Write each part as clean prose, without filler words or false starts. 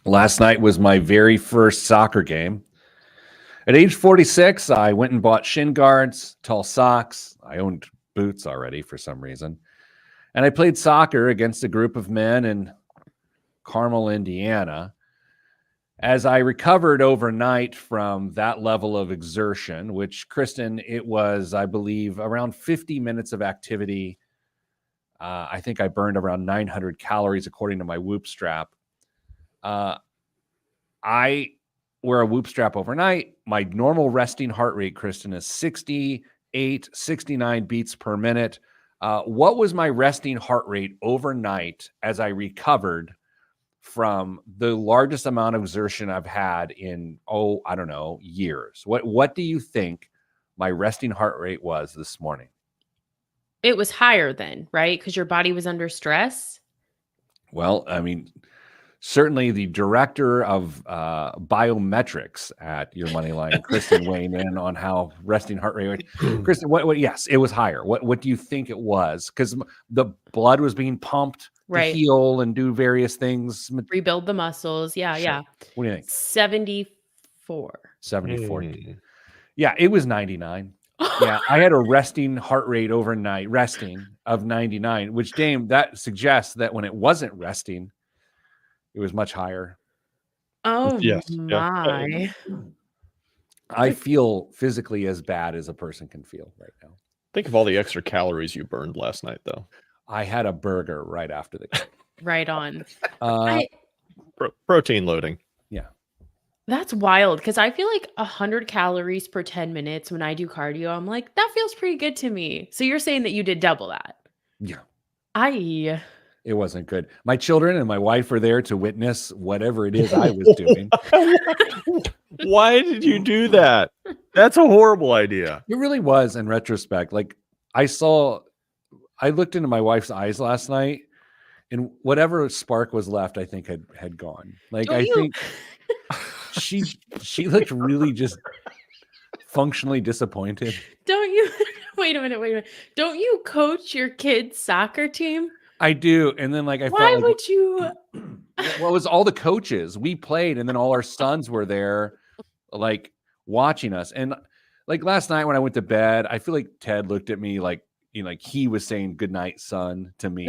Last night was my very first soccer game. At age 46, I went and bought shin guards, tall socks. I owned boots already for some reason. And I played soccer against a group of men in Carmel, Indiana. As I recovered overnight from that level of exertion, which, Kristen, it was, I believe, around 50 minutes of activity. I think I burned around 900 calories according to my Whoop strap. I wear a Whoop strap overnight. My normal resting heart rate, Kristen, is 68, 69 beats per minute. What was my resting heart rate overnight as I recovered from the largest amount of exertion I've had in, I don't know, years? What do you think my resting heart rate was this morning? It was higher then, right? Because your body was under stress. Well, I mean, certainly the director of biometrics at Your Money Line, Kristen, weighing in on how resting heart rate. Kristen, what? Yes, it was higher. What do you think it was? Because the blood was being pumped to heal and do various things. Rebuild the muscles. Yeah, Sure. yeah. What do you think? 74. 74. Yeah, it was 99. Yeah, I had a resting heart rate overnight, of 99, which, Dame, that suggests that when it wasn't resting, it was much higher. Oh, Yes. my. Yeah. I feel physically as bad as a person can feel right now. Think of all the extra calories you burned last night, though. I had a burger right after the game. Right on. Protein loading. Yeah. That's wild because I feel like 100 calories per 10 minutes when I do cardio. I'm like, that feels pretty good to me. So you're saying that you did double that? Yeah. It wasn't good. My children and my wife were there to witness whatever it is I was doing. Why did you do that? That's a horrible idea. It really was, in retrospect. Like, I looked into my wife's eyes last night, and whatever spark was left, I think had gone. Like, I think she looked really just functionally disappointed. Don't you wait a minute. Don't you coach your kids' soccer team? I do. And then, like, I Why felt like, would you? Well, it was all the coaches. We played, and then all our sons were there, like, watching us. And like last night when I went to bed, I feel like Ted looked at me like, you know, like he was saying "good night, son" to me.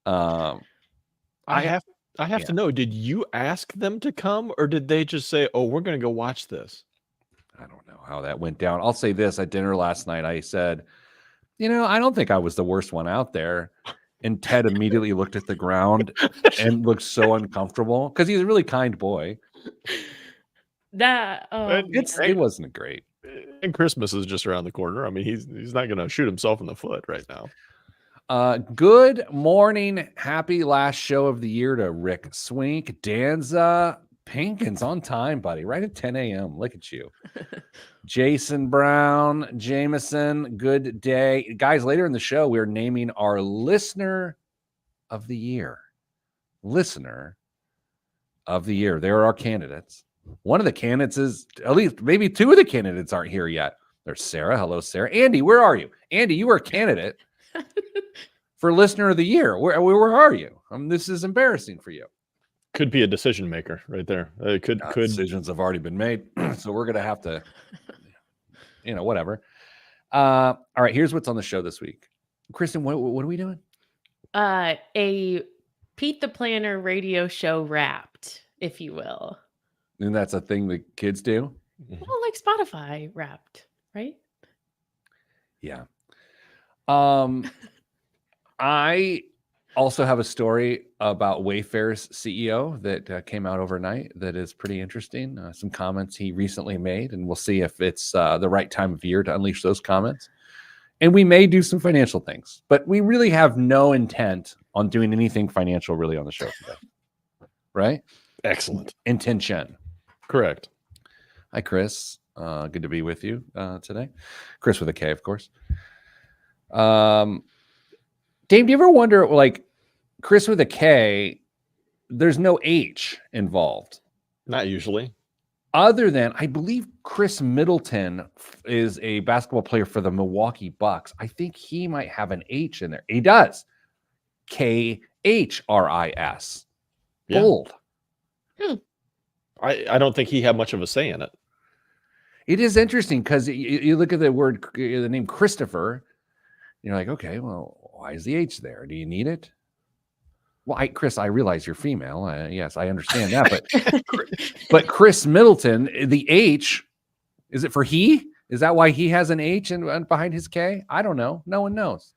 I have to know, did you ask them to come, or did they just say, "Oh, we're going to go watch this"? I don't know how that went down. I'll say this: at dinner last night, I said, "You know, I don't think I was the worst one out there." And Ted immediately looked at the ground and looked so uncomfortable because he's a really kind boy. It wasn't great. And Christmas is just around the corner. I mean, he's not going to shoot himself in the foot right now. Good morning. Happy last show of the year to Rick Swink. Danza Pinkins on time, buddy. Right at 10 a.m. Look at you. Jason Brown, Jameson, good day. Guys, later in the show, we're naming our listener of the year. Listener of the year. There are our candidates. One of the candidates is, at least maybe two of the candidates aren't here yet. There's Sarah. Hello, Sarah. Andy, where are you? Andy, you are a candidate for listener of the year. Where are you? This is embarrassing for you. Could be a decision maker right there. Could Decisions have already been made, so we're gonna have to, whatever. All right, here's what's on the show this week. Kristen, what are we doing? A Pete the Planner radio show Wrapped, if you will. And that's a thing the kids do? Well, like Spotify Wrapped, right? Yeah. I also have a story about Wayfair's CEO that came out overnight that is pretty interesting. Some comments he recently made, and we'll see if it's the right time of year to unleash those comments. And we may do some financial things, but we really have no intent on doing anything financial really on the show today. Right? Excellent. Intention. Correct. Hi, Chris. Good to be with you today. Chris with a K, of course. Dave, do you ever wonder, like, Chris with a K, there's no H involved? Not usually. Other than, I believe Chris Middleton is a basketball player for the Milwaukee Bucks. I think he might have an H in there. He does. Khris. Yeah. Bold. I don't think he had much of a say in it. It is interesting because you look at the name Christopher, you're like, okay, well, why is the H there? Do you need it? Well, Chris, I realize you're female. Yes, I understand that, but Chris Middleton, the H, is it for he? Is that why he has an H and behind his K? I don't know. No one knows.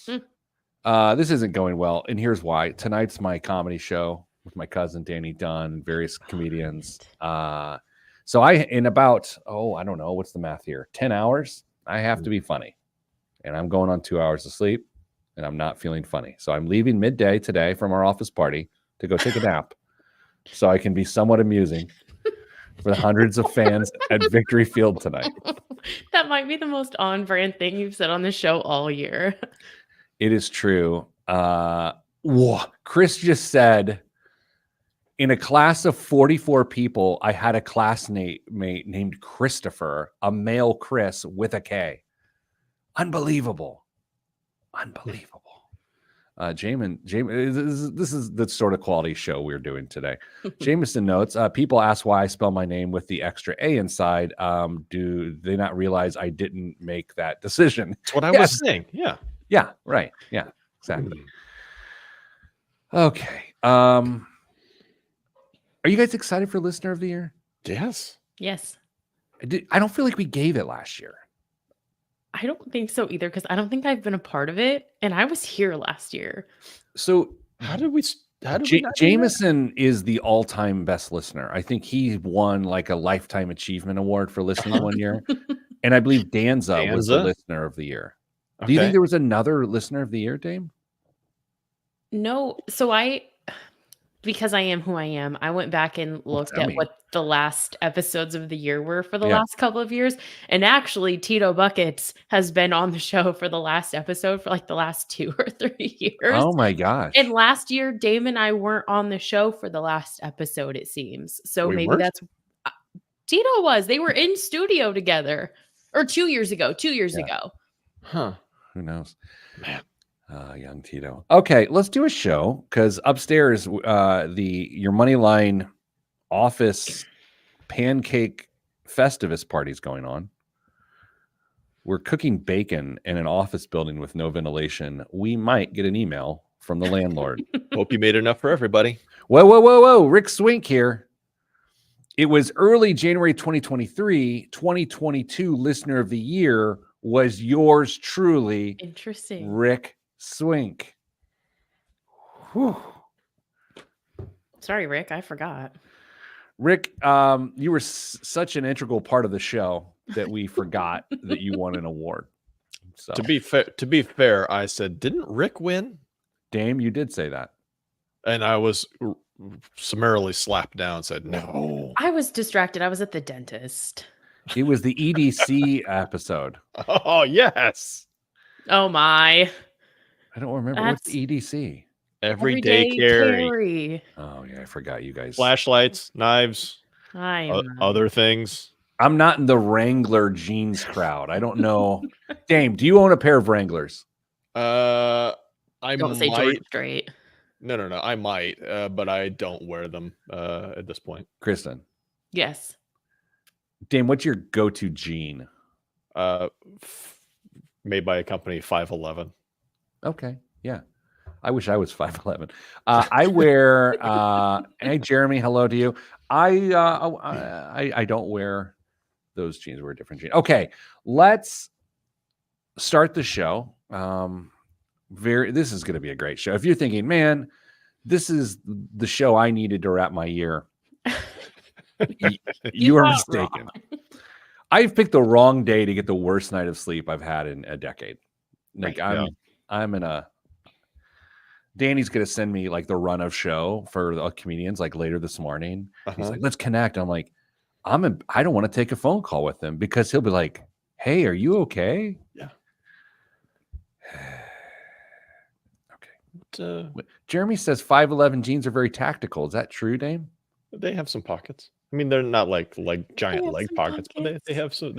This isn't going well, and here's why. Tonight's my comedy show with my cousin Danny Dunn, various comedians. So in about, I don't know, what's the math here? 10 hours, I have to be funny. And I'm going on 2 hours of sleep, and I'm not feeling funny. So I'm leaving midday today from our office party to go take a nap so I can be somewhat amusing for the hundreds of fans at Victory Field tonight. That might be the most on-brand thing you've said on the show all year. It is true. Chris just said, in a class of 44 people, I had a classmate named Christopher, a male Chris with a K. Unbelievable. Jamin, this is the sort of quality show we're doing today. Jameson notes, people ask why I spell my name with the extra A inside. Do they not realize I didn't make that decision? That's what I was saying. Yeah. Yeah, right. Yeah, exactly. Okay. Are you guys excited for Listener of the Year? Yes. Yes. I don't feel like we gave it last year. I don't think so either, because I don't think I've been a part of it, and I was here last year. So how did we Jameson is the all-time best listener. I think he won like a lifetime achievement award for listening one year. And I believe Danza was the listener of the year. Okay. Do you think there was another listener of the year, Dame? No. So because I am who I am, I went back and looked at what the last episodes of the year were for the last couple of years. And actually, Tito Buckets has been on the show for the last episode for like the last 2 or 3 years. Oh my gosh. And last year, Dame and I weren't on the show for the last episode, it seems. So maybe that's Tito was. They were in studio together. Or 2 years ago. 2 years ago. Huh. Who knows? Man. Young Tito. Okay, let's do a show because upstairs, your Moneyline office pancake Festivus party is going on. We're cooking bacon in an office building with no ventilation. We might get an email from the landlord. Hope you made enough for everybody. Whoa. Rick Swink here. It was early January 2023. 2022 Listener of the Year was yours truly. Interesting. Rick Swink. Whew. Sorry, Rick. I forgot. Rick, you were such an integral part of the show that we forgot that you won an award. So to be fair, I said, didn't Rick win? Dame, you did say that. And I was summarily slapped down and said, no. I was distracted. I was at the dentist. It was the EDC episode. Oh, yes. Oh, my. I don't remember. What's EDC? Everyday carry. Oh, yeah. I forgot you guys. Flashlights, knives, other things. I'm not in the Wrangler jeans crowd. I don't know. Dame, do you own a pair of Wranglers? I don't say George Strait. No. I might, but I don't wear them at this point. Kristen. Yes. Dame, what's your go-to jean? Made by a company, 511. Okay. Yeah. I wish I was 5'11". I wear hey Jeremy, hello to you. I don't wear those jeans. Wear different jeans. Okay, let's start the show. This is gonna be a great show. If you're thinking, man, this is the show I needed to wrap my year. you are mistaken. I've picked the wrong day to get the worst night of sleep I've had in a decade. Like I'm in a Danny's gonna send me like the run of show for the comedians like later this morning. He's like, let's connect. I'm like, I don't want to take a phone call with him because he'll be like, hey, are you okay? Yeah. Okay. Jeremy says 5'11" jeans are very tactical. Is that true, Dame? They have some pockets. I mean, they're not like giant leg pockets, but they have some.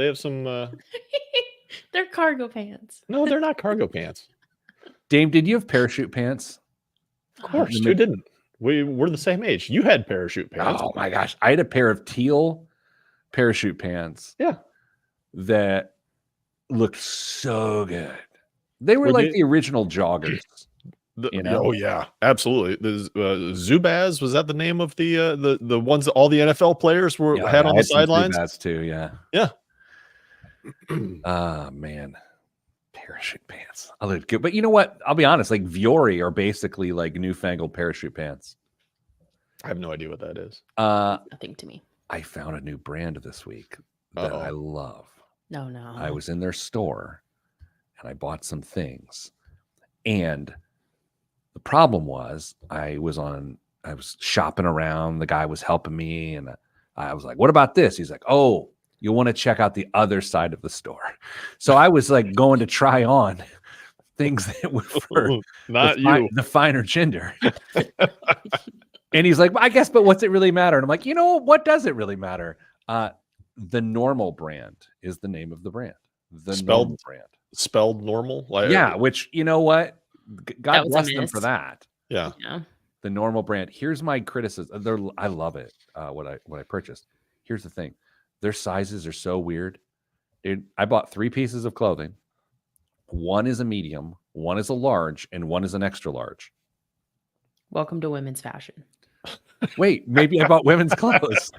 They're cargo pants. No, they're not cargo pants. Dame, did you have parachute pants? Of course, who didn't? We're the same age. You had parachute pants. Oh my gosh. I had a pair of teal parachute pants. Yeah. That looked so good. They were like the original joggers. Oh yeah, absolutely. The Zubaz, was that the name of the ones that all the NFL players had on the sidelines? Zubaz too, yeah. Yeah. Man. Parachute pants. I look good. But you know what? I'll be honest, like Vuori are basically like newfangled parachute pants. I have no idea what that is. Nothing to me. I found a new brand this week that I love. No. I was in their store and I bought some things. And the problem was I was shopping around. The guy was helping me. And I was like, what about this? He's like, oh, you want to check out the other side of the store. So I was like going to try on things that were for the finer gender. And he's like, I guess, but what's it really matter? And I'm like, what does it really matter? The Normal brand is the name of the brand. Normal brand. Spelled normal? Yeah, which, you know what? God bless them for that. Yeah. The Normal brand. Here's my criticism. I love it, what I purchased. Here's the thing. Their sizes are so weird. Dude, I bought 3 pieces of clothing. One is a medium, one is a large, and one is an extra large. Welcome to women's fashion. Wait, maybe I bought women's clothes.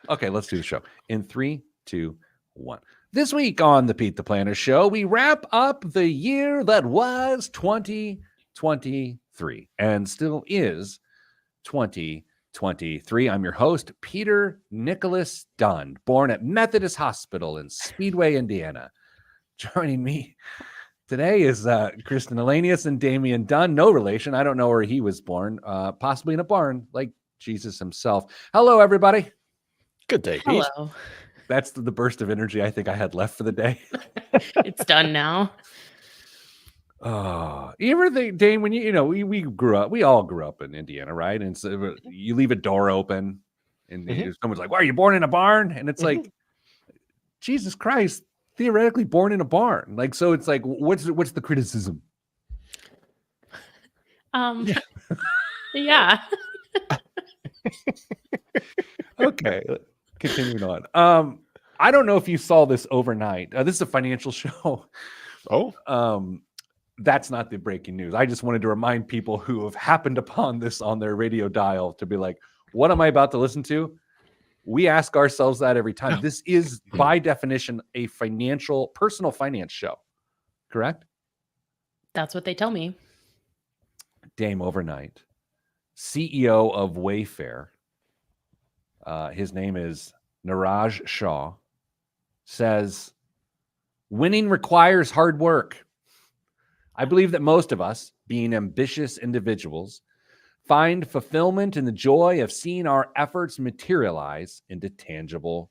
Okay, let's do the show. In 3, 2, 1. This week on the Pete the Planner Show, we wrap up the year that was 2023 and still is 2023. I'm your host, Peter Nicholas Dunn, born at Methodist Hospital in Speedway, Indiana. Joining me today is Kristen Elanius and Damian Dunn. No relation. I don't know where he was born. Possibly in a barn like Jesus himself. Hello, everybody. Good day, Pete. Hello. That's the burst of energy I think I had left for the day. It's done now. You ever think, Dane, when we all grew up in Indiana, right? And so you leave a door open and someone's like, why are you born in a barn? And it's like, Jesus Christ, theoretically born in a barn. Like, so it's like, what's the criticism? Yeah. Okay. Continuing on. I don't know if you saw this overnight. This is a financial show. Oh. That's not the breaking news. I just wanted to remind people who have happened upon this on their radio dial to be like, what am I about to listen to? We ask ourselves that every time. This is, by definition, a personal finance show. Correct? That's what they tell me. Dame overnight. CEO of Wayfair. His name is Niraj Shah. Says, winning requires hard work. I believe that most of us, being ambitious individuals, find fulfillment in the joy of seeing our efforts materialize into tangible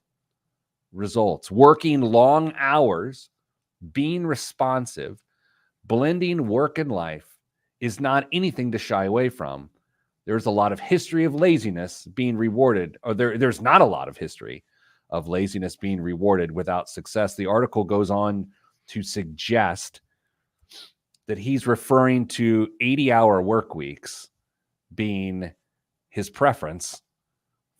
results. Working long hours, being responsive, blending work and life is not anything to shy away from. There's a lot of history of laziness being rewarded, or there's not a lot of history of laziness being rewarded without success. The article goes on to suggest that he's referring to 80-hour work weeks being his preference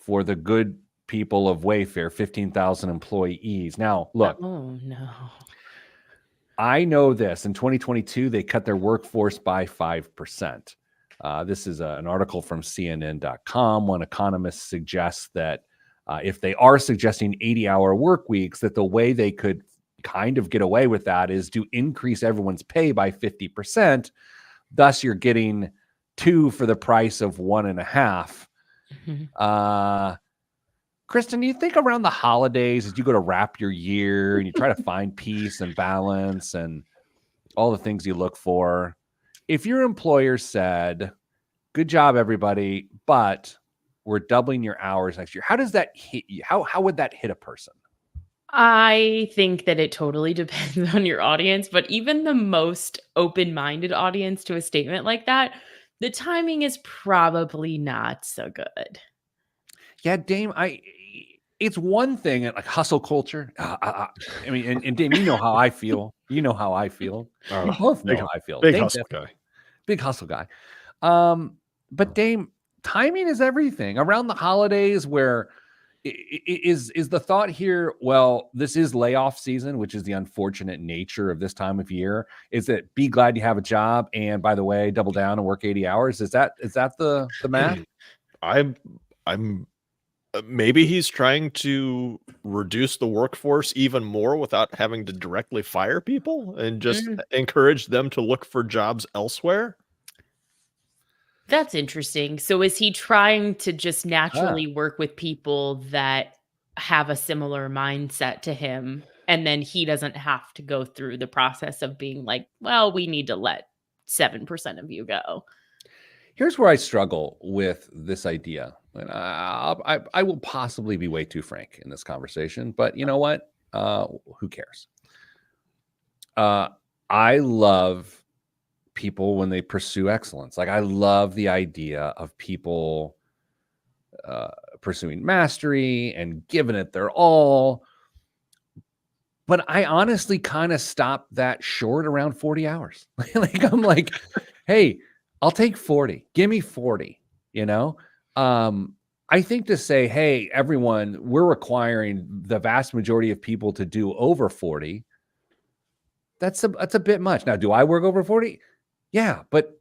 for the good people of Wayfair, 15,000 employees. Now, look. Oh, no. I know this. In 2022, they cut their workforce by 5%. This is an article from CNN.com. One economist suggests that if they are suggesting 80-hour work weeks, that the way they could kind of get away with that is to increase everyone's pay by 50%. Thus, you're getting 2 for the price of 1.5. Mm-hmm. Kristen, do you think around the holidays, as you go to wrap your year and you try to find peace and balance and all the things you look for, if your employer said, good job, everybody, but we're doubling your hours next year, how does that hit you? How would that hit a person? I think that it totally depends on your audience, but even the most open-minded audience to a statement like that, the timing is probably not so good. Yeah, Dame, it's one thing like hustle culture. I mean, and Dame, you know how I feel. You know how I feel. We both know how I feel. Big hustle guy. Big hustle guy. But Dame, timing is everything. Around the holidays, where is the thought here? Well, this is layoff season, which is the unfortunate nature of this time of year. Is that be glad you have a job, and by the way, double down and work 80 hours? Is that the math? I'm maybe he's trying to reduce the workforce even more without having to directly fire people and just encourage them to look for jobs elsewhere. That's interesting. So is he trying to just naturally work with people that have a similar mindset to him, and then he doesn't have to go through the process of being like, well, we need to let 7% of you go? Here's where I struggle with this idea. And I will possibly be way too frank in this conversation, but you know what? Who cares? I love people when they pursue excellence. Like, I love the idea of people pursuing mastery and giving it their all. But I honestly kind of stopped that short around 40 hours. Like, I'm like, hey, I'll take 40. Give me 40, you know? I think to say, hey, everyone, we're requiring the vast majority of people to do over 40. That's a bit much. Now, do I work over 40? Yeah, but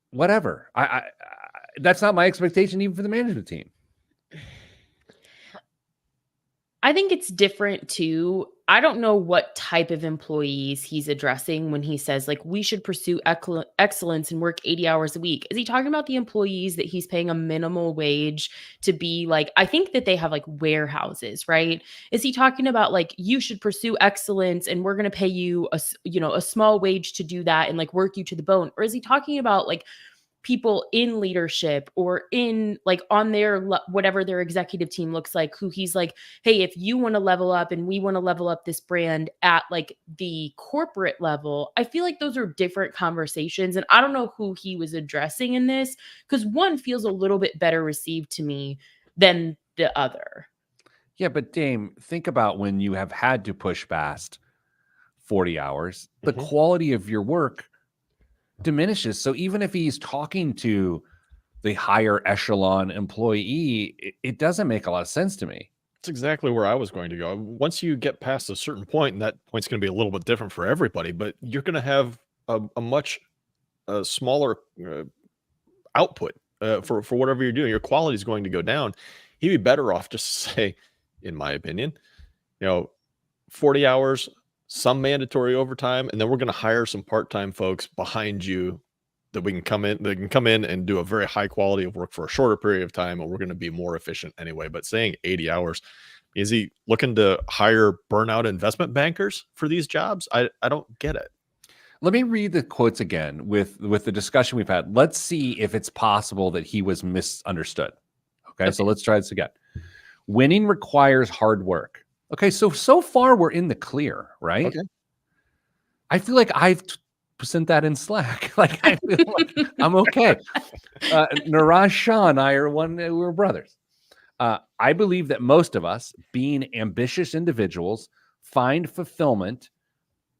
whatever. I that's not my expectation even for the management team. I think it's different too. I don't know what type of employees he's addressing when he says, like, we should pursue excellence and work 80 hours a week. Is he talking about the employees that he's paying a minimal wage to be like, I think that they have like warehouses, right? Is he talking about like, you should pursue excellence and we're going to pay you a small wage to do that and like work you to the bone? Or is he talking about like people in leadership or in like on their whatever their executive team looks like, who he's like, hey, if you want to level up and we want to level up this brand at like the corporate level? I feel like those are different conversations, and I don't know who he was addressing in this, because one feels a little bit better received to me than the other. Yeah, but Dame, think about when you have had to push past 40 hours, the quality of your work diminishes. So even if he's talking to the higher echelon employee, it doesn't make a lot of sense to me. That's exactly where I was going to go. Once you get past a certain point, and that point's going to be a little bit different for everybody, but you're going to have a much smaller output for whatever you're doing. Your quality is going to go down. He'd be better off just to say, in my opinion, 40 hours, some mandatory overtime, and then we're going to hire some part-time folks behind you that we can come in. They can come in and do a very high quality of work for a shorter period of time, and we're going to be more efficient anyway. But saying 80 hours, is he looking to hire burnout investment bankers for these jobs? I don't get it. Let me read the quotes again with the discussion we've had. Let's see if it's possible that he was misunderstood. Okay, so let's try this again. Winning requires hard work. Okay, so far we're in the clear, right? Okay. I feel like I've sent that in Slack. Like, I feel like I'm okay. Niraj Shah and I we're brothers. I believe that most of us, being ambitious individuals, find fulfillment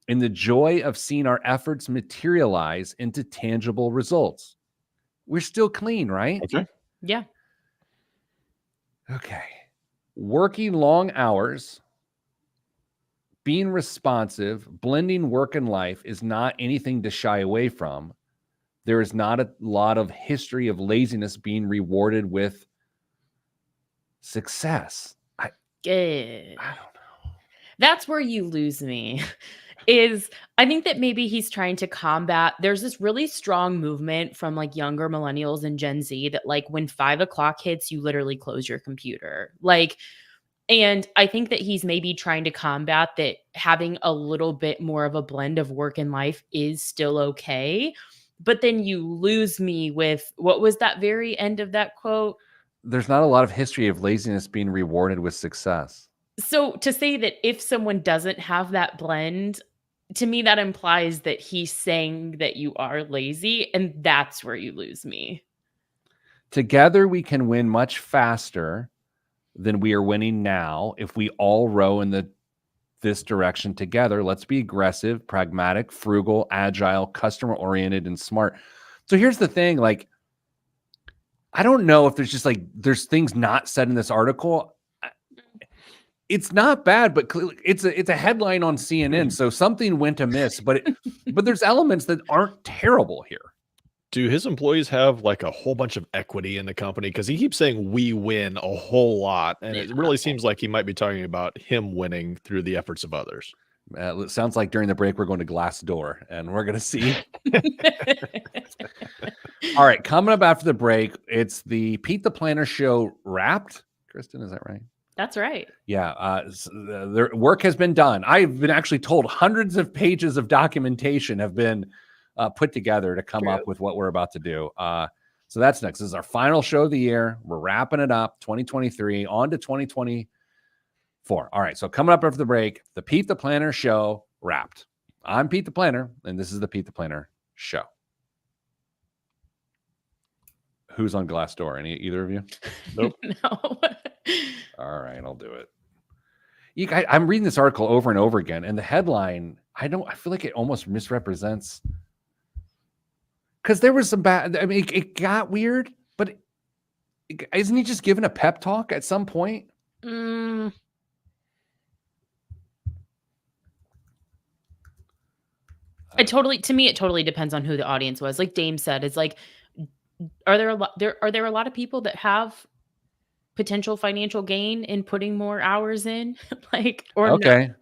in the joy of seeing our efforts materialize into tangible results. We're still clean, right? Okay. Yeah. Okay. Working long hours, being responsive, blending work and life is not anything to shy away from. There is not a lot of history of laziness being rewarded with success. I don't know. That's where you lose me. I think that maybe he's trying to combat, there's this really strong movement from like younger millennials and Gen Z that like when 5 o'clock hits, you literally close your computer. And I think that he's maybe trying to combat that having a little bit more of a blend of work and life is still okay. But then you lose me with, what was that very end of that quote? There's not a lot of history of laziness being rewarded with success. So to say that if someone doesn't have that blend, to me, that implies that he's saying that you are lazy, and that's where you lose me. Together, we can win much faster than we are winning now if we all row in this direction together. Let's be aggressive, pragmatic, frugal, agile, customer-oriented, and smart. So here's the thing, like, I don't know if there's just like there's things not said in this article. It's not bad, but it's a headline on CNN, so something went amiss. But there's elements that aren't terrible here. Do his employees have like a whole bunch of equity in the company? Because he keeps saying we win a whole lot, and it really seems like he might be talking about him winning through the efforts of others. It sounds like during the break we're going to Glassdoor, and we're going to see. All right, coming up after the break, it's the Pete the Planner show wrapped. Kristen, is that right? That's right. Yeah, their work has been done. I've been actually told hundreds of pages of documentation have been put together to come up with what we're about to do. So that's next. This is our final show of the year. We're wrapping it up, 2023, on to 2024. All right, so coming up after the break, the Pete the Planner show wrapped. I'm Pete the Planner, and this is the Pete the Planner show. Who's on Glassdoor? Either of you? Nope. No. All right, I'll do it. I'm reading this article over and over again, and the headline, I feel like it almost misrepresents, because there was some bad. I mean, it got weird, but isn't he just giving a pep talk at some point? To me, it totally depends on who the audience was. Like Dame said, it's like, are there a lot of people that have potential financial gain in putting more hours in? Okay. No?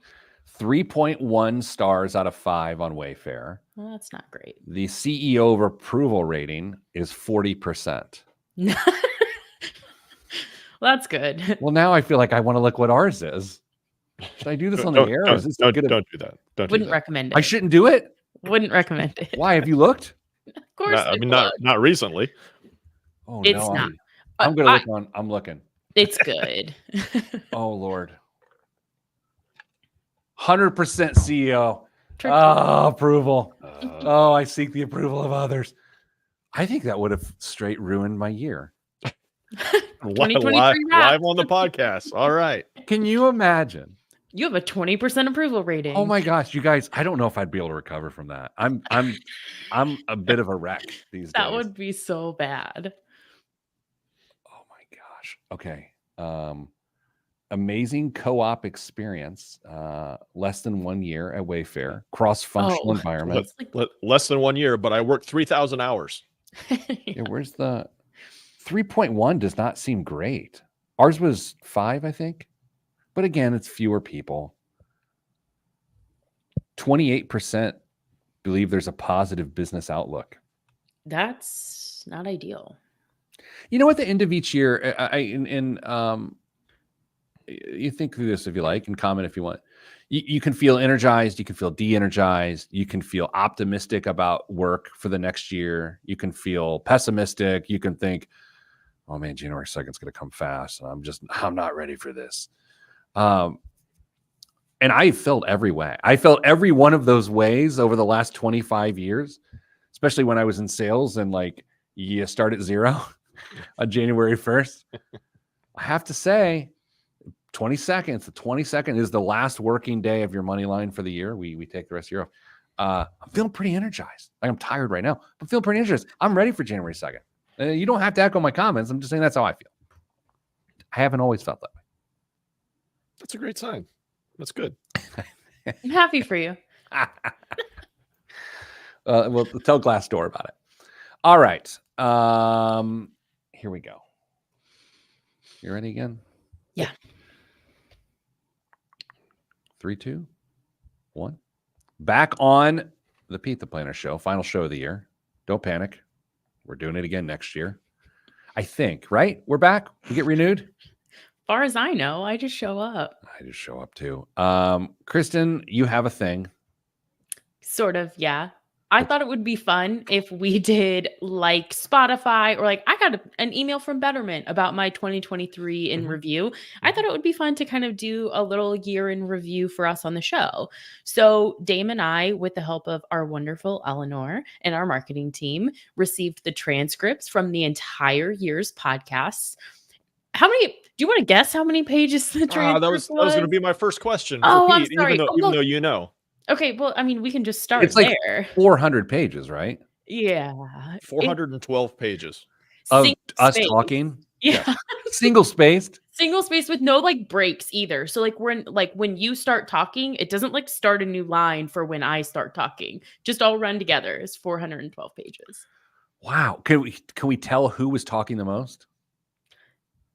3.1 stars out of 5 on Wayfair. Well, that's not great. The CEO approval rating is 40%. Well, that's good. Well, now I feel like I want to look what ours is. Should I do this on the air? Don't do that. Wouldn't recommend it. I shouldn't do it? Wouldn't recommend it. Why? Have you looked? Of course. Not recently. Oh, it's no, not. I'm going to look on. I'm looking. It's good. Oh, Lord. 100% CEO. Oh, approval. Oh, I seek the approval of others. I think that would have straight ruined my year. live on the podcast. All right. Can you imagine? You have a 20% approval rating. Oh my gosh, you guys! I don't know if I'd be able to recover from that. I'm a bit of a wreck these days. That would be so bad. Oh my gosh. Okay. Amazing co-op experience. Less than 1 year at Wayfair. Cross-functional environment. Less than 1 year, but I worked 3,000 hours. Yeah, where's the 3.1? Does not seem great. Ours was 5, I think. But again, it's fewer people. 28% believe there's a positive business outlook. That's not ideal. You know, at the end of each year, you think through this if you like, and comment if you want. You can feel energized. You can feel de-energized. You can feel optimistic about work for the next year. You can feel pessimistic. You can think, oh man, January 2nd is going to come fast. And I'm not ready for this. And I felt every way. I felt every one of those ways over the last 25 years, especially when I was in sales and like you start at 0 on January 1st. I have to say, the 22nd is the last working day of your money line for the year. We take the rest of the year off. I'm feeling pretty energized. I'm tired right now, but feeling pretty energized. I'm ready for January 2nd. You don't have to echo my comments. I'm just saying that's how I feel. I haven't always felt that way. That's a great sign. That's good. I'm happy for you. We'll tell Glassdoor about it. All right. Here we go. You ready again? Yeah. 3, 2, 1. Back on the Pete the Planner show, final show of the year. Don't panic. We're doing it again next year. I think, right? We're back. We get renewed. Far as I know, I just show up. I just show up too. Kristen, you have a thing. Sort of, yeah. I thought it would be fun if we did like Spotify or like I got an email from Betterment about my 2023 in review. I thought it would be fun to kind of do a little year in review for us on the show. So Dame and I, with the help of our wonderful Eleanor and our marketing team, received the transcripts from the entire year's podcasts. How many? Do you want to guess how many pages the transcript was? That was going to be my first question. Oh, Pete, I'm sorry. Even though you know. Okay, well, I mean, we can just start it's like there. 400 pages, right? Yeah. 412 pages. Of Single us space. talking? Yeah. Single spaced? Single space with no like breaks either. So like when you start talking, it doesn't like start a new line for when I start talking. Just all run together. It's 412 pages. Wow. Can we tell who was talking the most?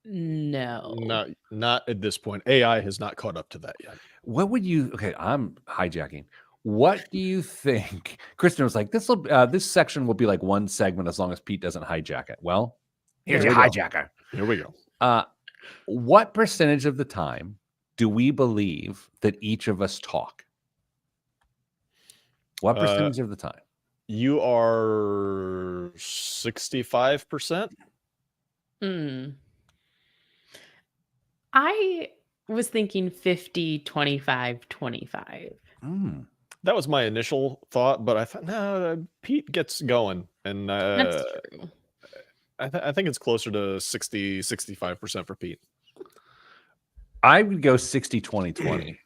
No. Not at this point. AI has not caught up to that yet. What would you okay, I'm hijacking. What do you think? Kristen was like, this section will be like one segment as long as Pete doesn't hijack it. Well, here's your hijacker. Here we go. What percentage of the time do we believe that each of us talk? What percentage of the time? You are 65%. I was thinking 50, 25, 25. That was my initial thought, but I thought, no, Pete gets going. And That's true. I think it's closer to 60, 65% for Pete. I would go 60, 20, 20.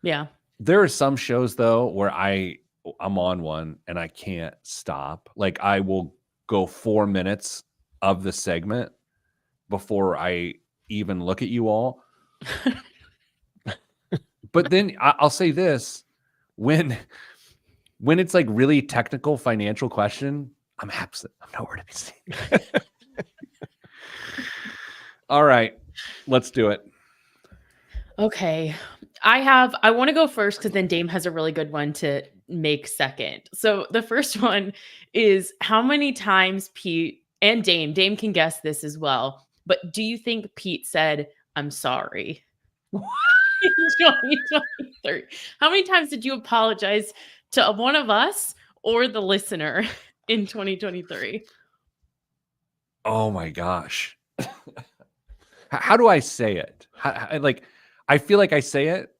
Yeah. There are some shows though where I'm on one and I can't stop. Like I will go 4 minutes of the segment before I even look at you all. But then I'll say this, when it's like really technical financial question, I'm absent. I'm nowhere to be seen. All right, let's do it. Okay. I want to go first because then Dame has a really good one to make second. So the first one is how many times Pete and Dame can guess this as well. But do you think Pete said, "I'm sorry"? In 2023. How many times did you apologize to one of us or the listener in 2023? Oh my gosh. How do I say it? I feel like I say it.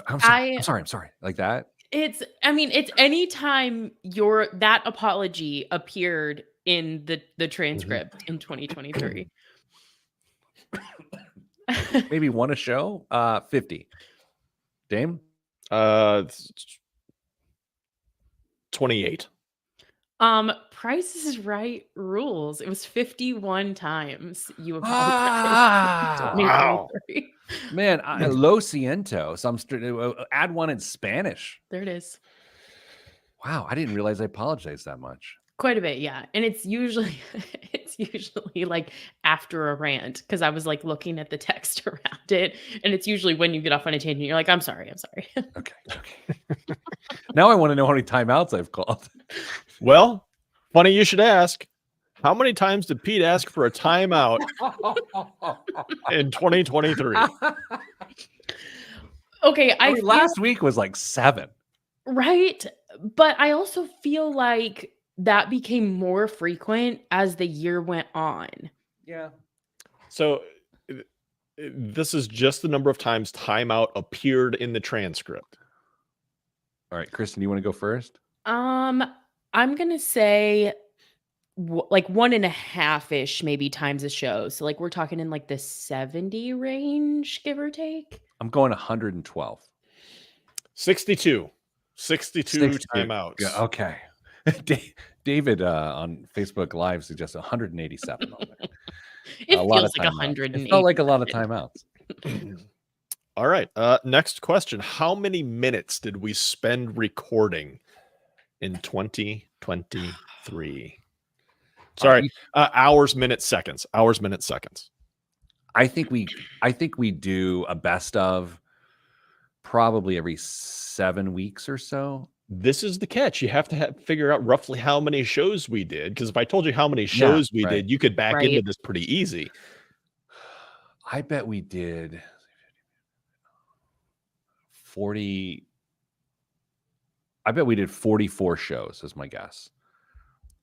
I'm sorry. Like that. It's anytime that apology appeared in the transcript in 2023. Maybe one a show. 50. Dame? 28. Price is Right rules. It was 51 times you apologized. Wow. Man, lo siento. So I'm add one in Spanish. There it is. Wow, I didn't realize I apologized that much. Quite a bit, yeah. And it's usually like after a rant because I was like looking at the text around it, and it's usually when you get off on a tangent, you're like, I'm sorry. Okay. Now I want to know how many timeouts I've called. Well, funny you should ask. How many times did Pete ask for a timeout in 2023? Okay, last week was like 7. Right? But I also feel like that became more frequent as the year went on. Yeah. So this is just the number of times timeout appeared in the transcript. All right, Kristen, you want to go first? I'm gonna say like 1.5-ish maybe times a show. So like we're talking in like the 70 range, give or take. I'm going 112. 62 timeouts. Yeah, okay. David on Facebook Live suggests 187 on there. It feels like 180. It felt like a lot of timeouts. All right. Next question. How many minutes did we spend recording in 2023? Sorry, hours, minutes, seconds. Hours, minutes, seconds. I think we do a best of probably every 7 weeks or so. This is the catch. You have to figure out roughly how many shows we did. Because if I told you how many shows we did, you could back into this pretty easy. I bet we did 40. I bet we did 44 shows is my guess.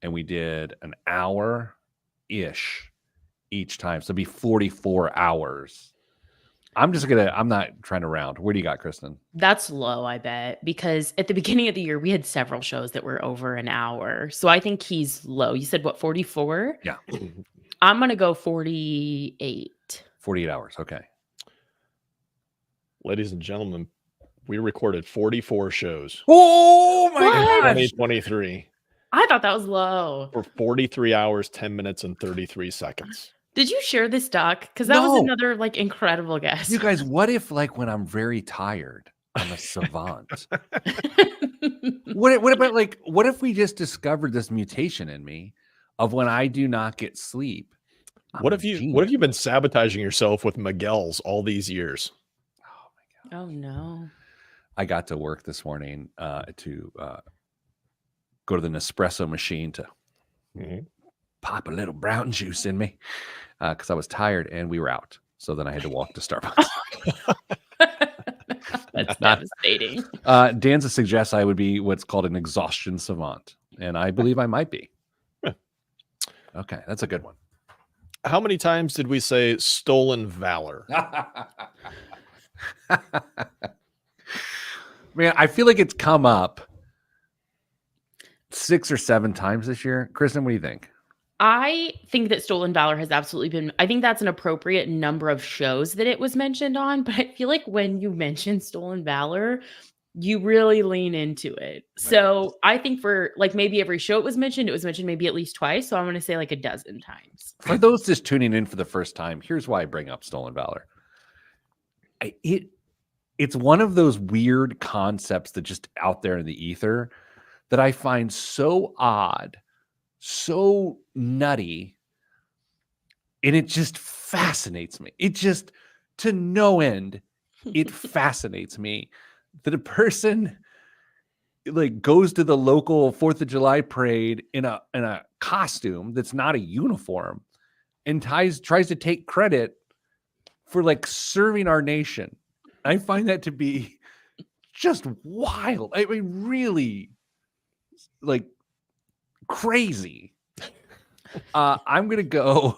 And we did an hour-ish each time. So it'd be 44 hours. I'm not trying to round. Where do you got, Kristen? That's low, I bet, because at the beginning of the year, we had several shows that were over an hour. So I think he's low. You said what, 44? Yeah. I'm going to go 48. 48 hours. Okay. Ladies and gentlemen, we recorded 44 shows. Oh my God. 2023. I thought that was low. For 43 hours, 10 minutes, and 33 seconds. Did you share this, Doc? Because that was another like incredible guess. You guys, what if like when I'm very tired, I'm a savant? What about like what if we just discovered this mutation in me of when I do not get sleep? What have you been sabotaging yourself with Miguel's all these years? Oh my God. Oh no. I got to work this morning to go to the Nespresso machine to pop a little brown juice in me because I was tired and we were out. So then I had to walk to Starbucks. That's devastating. Danza suggests I would be what's called an exhaustion savant, and I believe I might be. Okay, that's a good one. How many times did we say stolen valor? Man, I feel like it's come up 6 or 7 times this year. Kristen, what do you think? I think that Stolen Valor has absolutely been, I think that's an appropriate number of shows that it was mentioned on, but I feel like when you mention Stolen Valor, you really lean into it. So I think for like maybe every show it was mentioned maybe at least twice. So I'm going to say like a dozen times. For those just tuning in for the first time, here's why I bring up Stolen Valor. It's one of those weird concepts that just out there in the ether that I find so odd, so nutty, and it just fascinates me. It just, to no end, it fascinates me that a person like goes to the local 4th of July parade in a costume that's not a uniform and tries to take credit for like serving our nation. I find that to be just wild. I mean, really like crazy. I'm gonna go.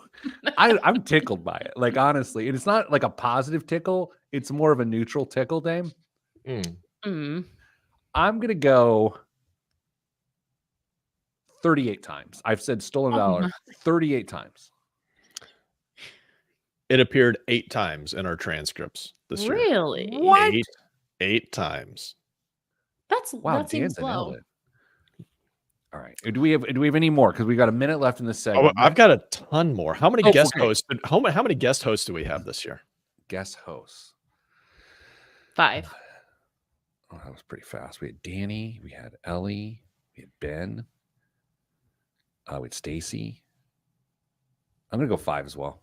I'm tickled by it. Like honestly, and it's not like a positive tickle. It's more of a neutral tickle, Dame. I'm gonna go 38 times. I've said Stolen Valor 38 times. It appeared 8 times in our transcripts this year. Really? What? 8 times. That seems low. All right. Do we have any more? Because we got a minute left in this segment. I've got a ton more. How many guest hosts? How many guest hosts do we have this year? Guest hosts. 5. Oh, that was pretty fast. We had Danny. We had Ellie. We had Ben. We had Stacy. I'm gonna go 5 as well.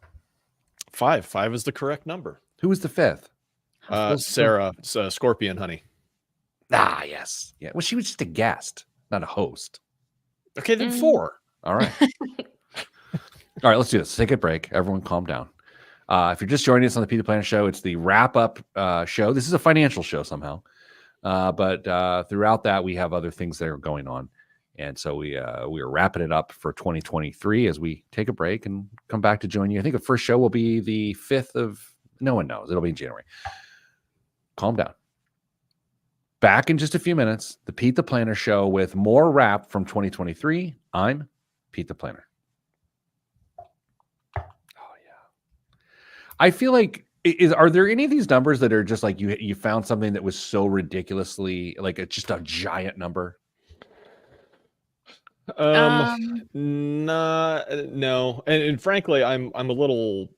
5. 5 is the correct number. Who was the 5th? Sarah, Scorpion Honey. Ah, yes. Yeah. Well, she was just a guest, not a host. Okay, then 4. All right. All right, let's do this. Let's take a break. Everyone calm down. If you're just joining us on the Pete the Planner Show, it's the wrap-up show. This is a financial show somehow. But throughout that, we have other things that are going on. And so we are wrapping it up for 2023 as we take a break and come back to join you. I think the first show will be the 5th of, no one knows. It'll be in January. Calm down. Back in just a few minutes, the Pete the Planner Show with more wrap from 2023. I'm Pete the Planner. Oh, yeah. I feel like, are there any of these numbers that are just like you found something that was so ridiculously, like just a giant number? No. And frankly, I'm a little,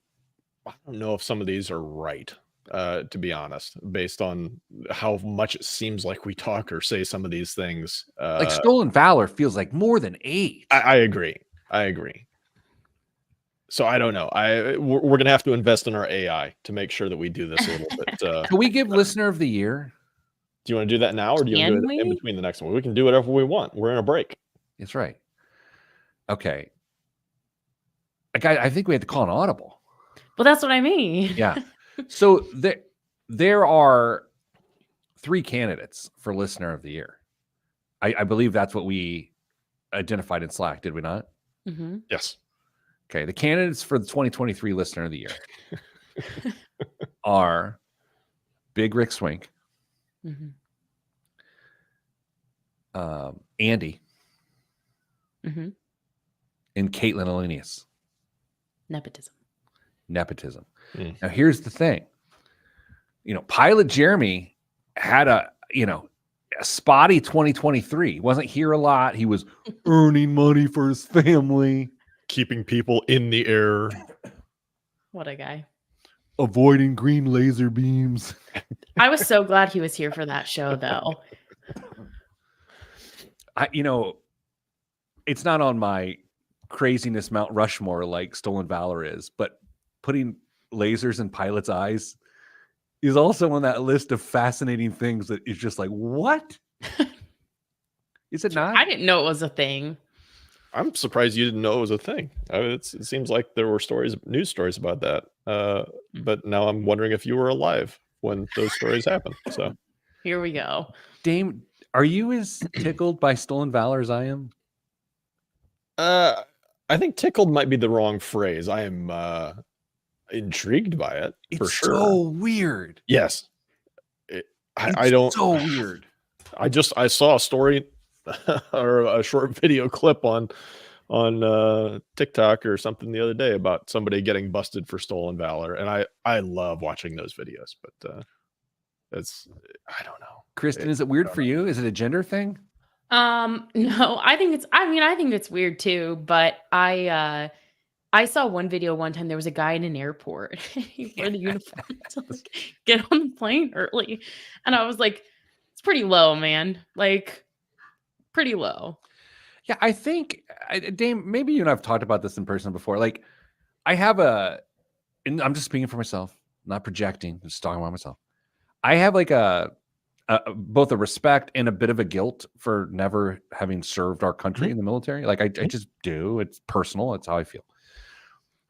I don't know if some of these are right. To be honest, based on how much it seems like we talk or say some of these things. Like Stolen Valor feels like more than 8. I agree. So I don't know. We're going to have to invest in our AI to make sure that we do this a little bit. Can we give Listener of the Year? Do you want to do that now or do you want to do it in between the next one? We can do whatever we want. We're in a break. That's right. Okay. I think we had to call an audible. Well, that's what I mean. Yeah. So there are 3 candidates for Listener of the Year. I believe that's what we identified in Slack, did we not? Mm-hmm. Yes. Okay. The candidates for the 2023 Listener of the Year are Big Rick Swink, Andy, and Caitlin Alenius. Nepotism. Now, here's the thing. Pilot Jeremy had spotty 2023. He wasn't here a lot. He was earning money for his family, keeping people in the air. What a guy. Avoiding green laser beams. I was so glad he was here for that show, though. It's not on my craziness Mount Rushmore like Stolen Valor is, but putting lasers in pilots' eyes is also on that list of fascinating things that is just like, what? Is it not? I didn't know it was a thing. I'm surprised you didn't know it was a thing. It seems like there were news stories about that. But now I'm wondering if you were alive when those stories happened. So here we go. Dame, are you as tickled by Stolen Valor as I am? I think tickled might be the wrong phrase. I am intrigued by it. It's for sure. So weird. Yes. I don't. So weird. I saw a story or a short video clip on TikTok or something the other day about somebody getting busted for Stolen Valor, and I love watching those videos, but I don't know. Kristen, is it weird for you? Is it a gender thing? No, I think it's weird too, but I saw one video one time. There was a guy in an airport. He wore the uniform to get on the plane early, and I was like, "It's pretty low, man. Like, pretty low." Yeah, I think, Dame, maybe you and I've talked about this in person before. Like, and I'm just speaking for myself, not projecting, just talking about myself. I have like both a respect and a bit of a guilt for never having served our country in the military. Like, I just do. It's personal. It's how I feel.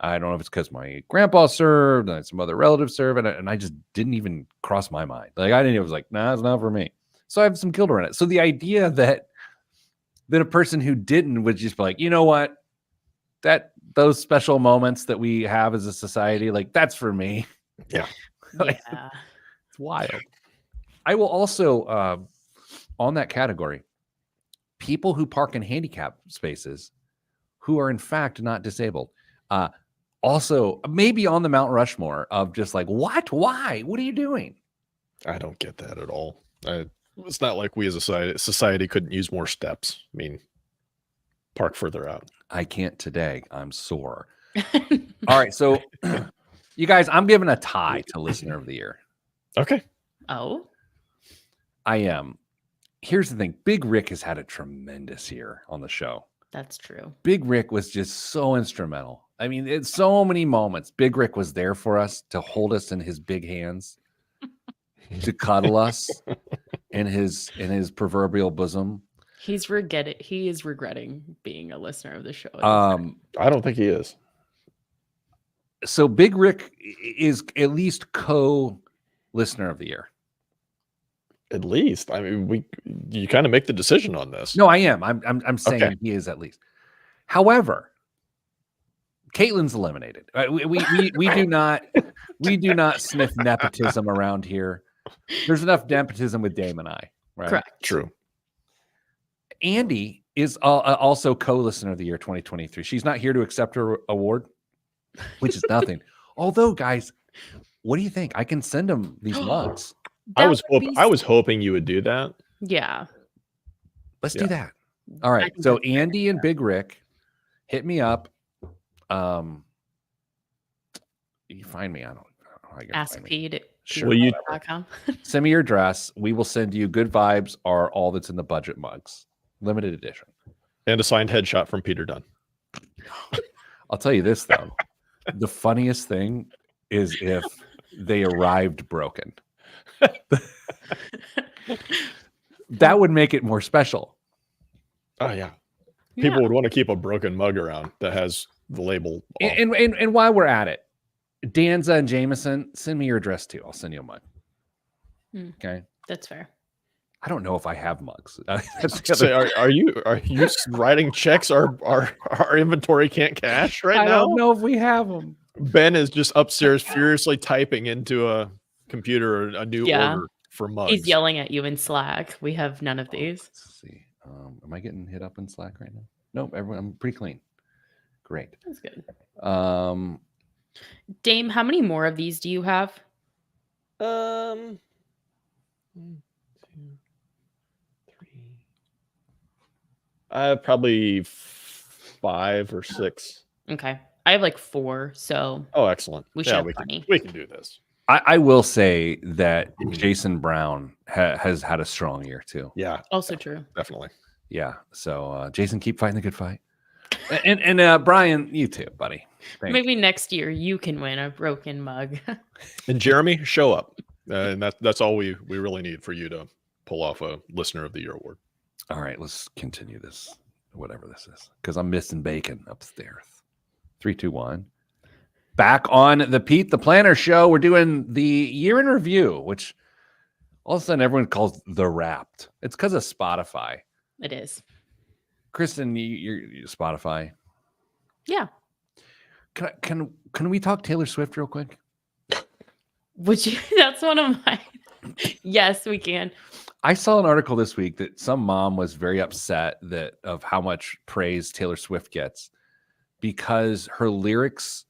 I don't know if it's because my grandpa served and some other relatives served, and I just didn't even cross my mind. Like, it was like, nah, it's not for me. So I have some guilt around it. So the idea that a person who didn't would just be like, you know what, those special moments that we have as a society, like, that's for me. Yeah. Like, Yeah. It's wild. I will also, on that category, people who park in handicap spaces who are in fact not disabled, also maybe on the Mount Rushmore of just like, what? Why? What are you doing? I don't get that at all. It's not like we as a society couldn't use more steps. I mean, park further out. I can't today. I'm sore. All right. So you guys, I'm giving a tie to Listener of the Year. Okay. Oh, I am. Here's the thing. Big Rick has had a tremendous year on the show. that's true. Big Rick was just so instrumental. I mean, it's so many moments. Big Rick was there for us to hold us in his big hands, to cuddle us in his proverbial bosom. He is regretting being a listener of the show. I don't think he is. So Big Rick is at least co-listener of the year. At least, I mean, you kind of make the decision on this. No, I am. I'm saying Okay. he is at least. However, Caitlin's eliminated. We do not sniff nepotism around here. There's enough nepotism with Dame and I, right? Correct. True. Andy is also co-listener of the year 2023. She's not here to accept her award, which is nothing. Although, guys, what do you think? I can send them these mugs. I was hoping you would do that. Yeah. Let's do that. All right. So Andy and Big Rick, hit me up. You find me. I don't know how you Ask find me. Pete. Sure. Will you- Send me your address. We will send you Good Vibes are all that's in the budget mugs. Limited edition. And a signed headshot from Peter Dunn. I'll tell you this, though. The funniest thing is if they arrived broken. That would make it more special. Oh, yeah. People would want to keep a broken mug around that has the label. And while we're at it, Danza and Jameson, send me your address too. I'll send you a mug. Okay. That's fair. I don't know if I have mugs. Are you writing checks our inventory can't cash right now? I don't know if we have them. Ben is just upstairs furiously typing into a computer a new order for mugs. He's yelling at you in Slack. We have none of these. Let's see. Am I getting hit up in Slack right now? Nope. Everyone, I'm pretty clean. Great. That's good. Dame, how many more of these do you have? Probably 5 or 6. Okay. I have like 4, so Oh, excellent. we should have plenty. We can do this. I will say that Jason Brown has had a strong year too. Yeah. Also true. Definitely. Yeah. So Jason, keep fighting the good fight. And Brian, you too, buddy. Maybe next year you can win a broken mug. And Jeremy, show up. And that's all we really need for you to pull off a Listener of the Year award. All right, let's continue this, whatever this is, because I'm missing bacon upstairs. 3, 2, 1. Back on the Pete the Planner show. We're doing the year in review, which all of a sudden everyone calls the Wrapped. It's because of Spotify. It is. Kristen, you're Spotify. Yeah. Can we talk Taylor Swift real quick? Would you? That's one of my. Yes, we can. I saw an article this week that some mom was very upset of how much praise Taylor Swift gets because her lyrics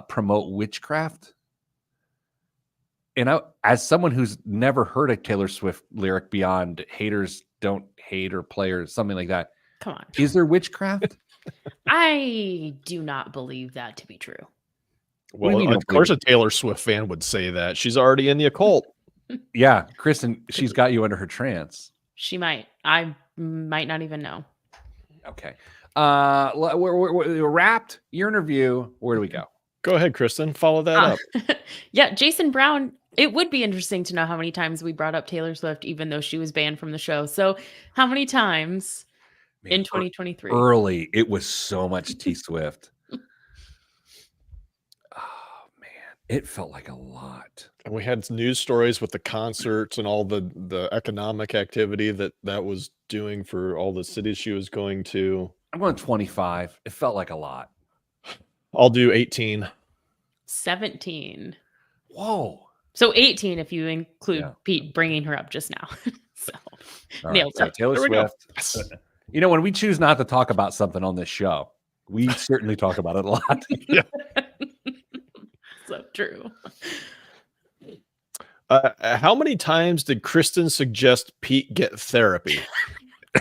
promote witchcraft. And as someone who's never heard a Taylor Swift lyric beyond haters don't hate or play or something like that. Come on. Is there witchcraft? I do not believe that to be true. Well, of course a Taylor Swift fan would say that. She's already in the occult. Yeah, Kristen, she's got you under her trance. She might. I might not even know. Okay. We're Wrapped. Your interview. Where do we go? Go ahead, Kristen. Follow that up. Yeah, Jason Brown. It would be interesting to know how many times we brought up Taylor Swift, even though she was banned from the show. So how many times in 2023? Early, it was so much T Swift. Oh, man. It felt like a lot. And we had news stories with the concerts and all the economic activity that was doing for all the cities she was going to. I'm going 25. It felt like a lot. I'll do 18. 17. Whoa. So 18 if you include Pete bringing her up just now. So nailed it. So Taylor Swift. You know, when we choose not to talk about something on this show, we certainly talk about it a lot. Yeah. So true. How many times did Kristen suggest Pete get therapy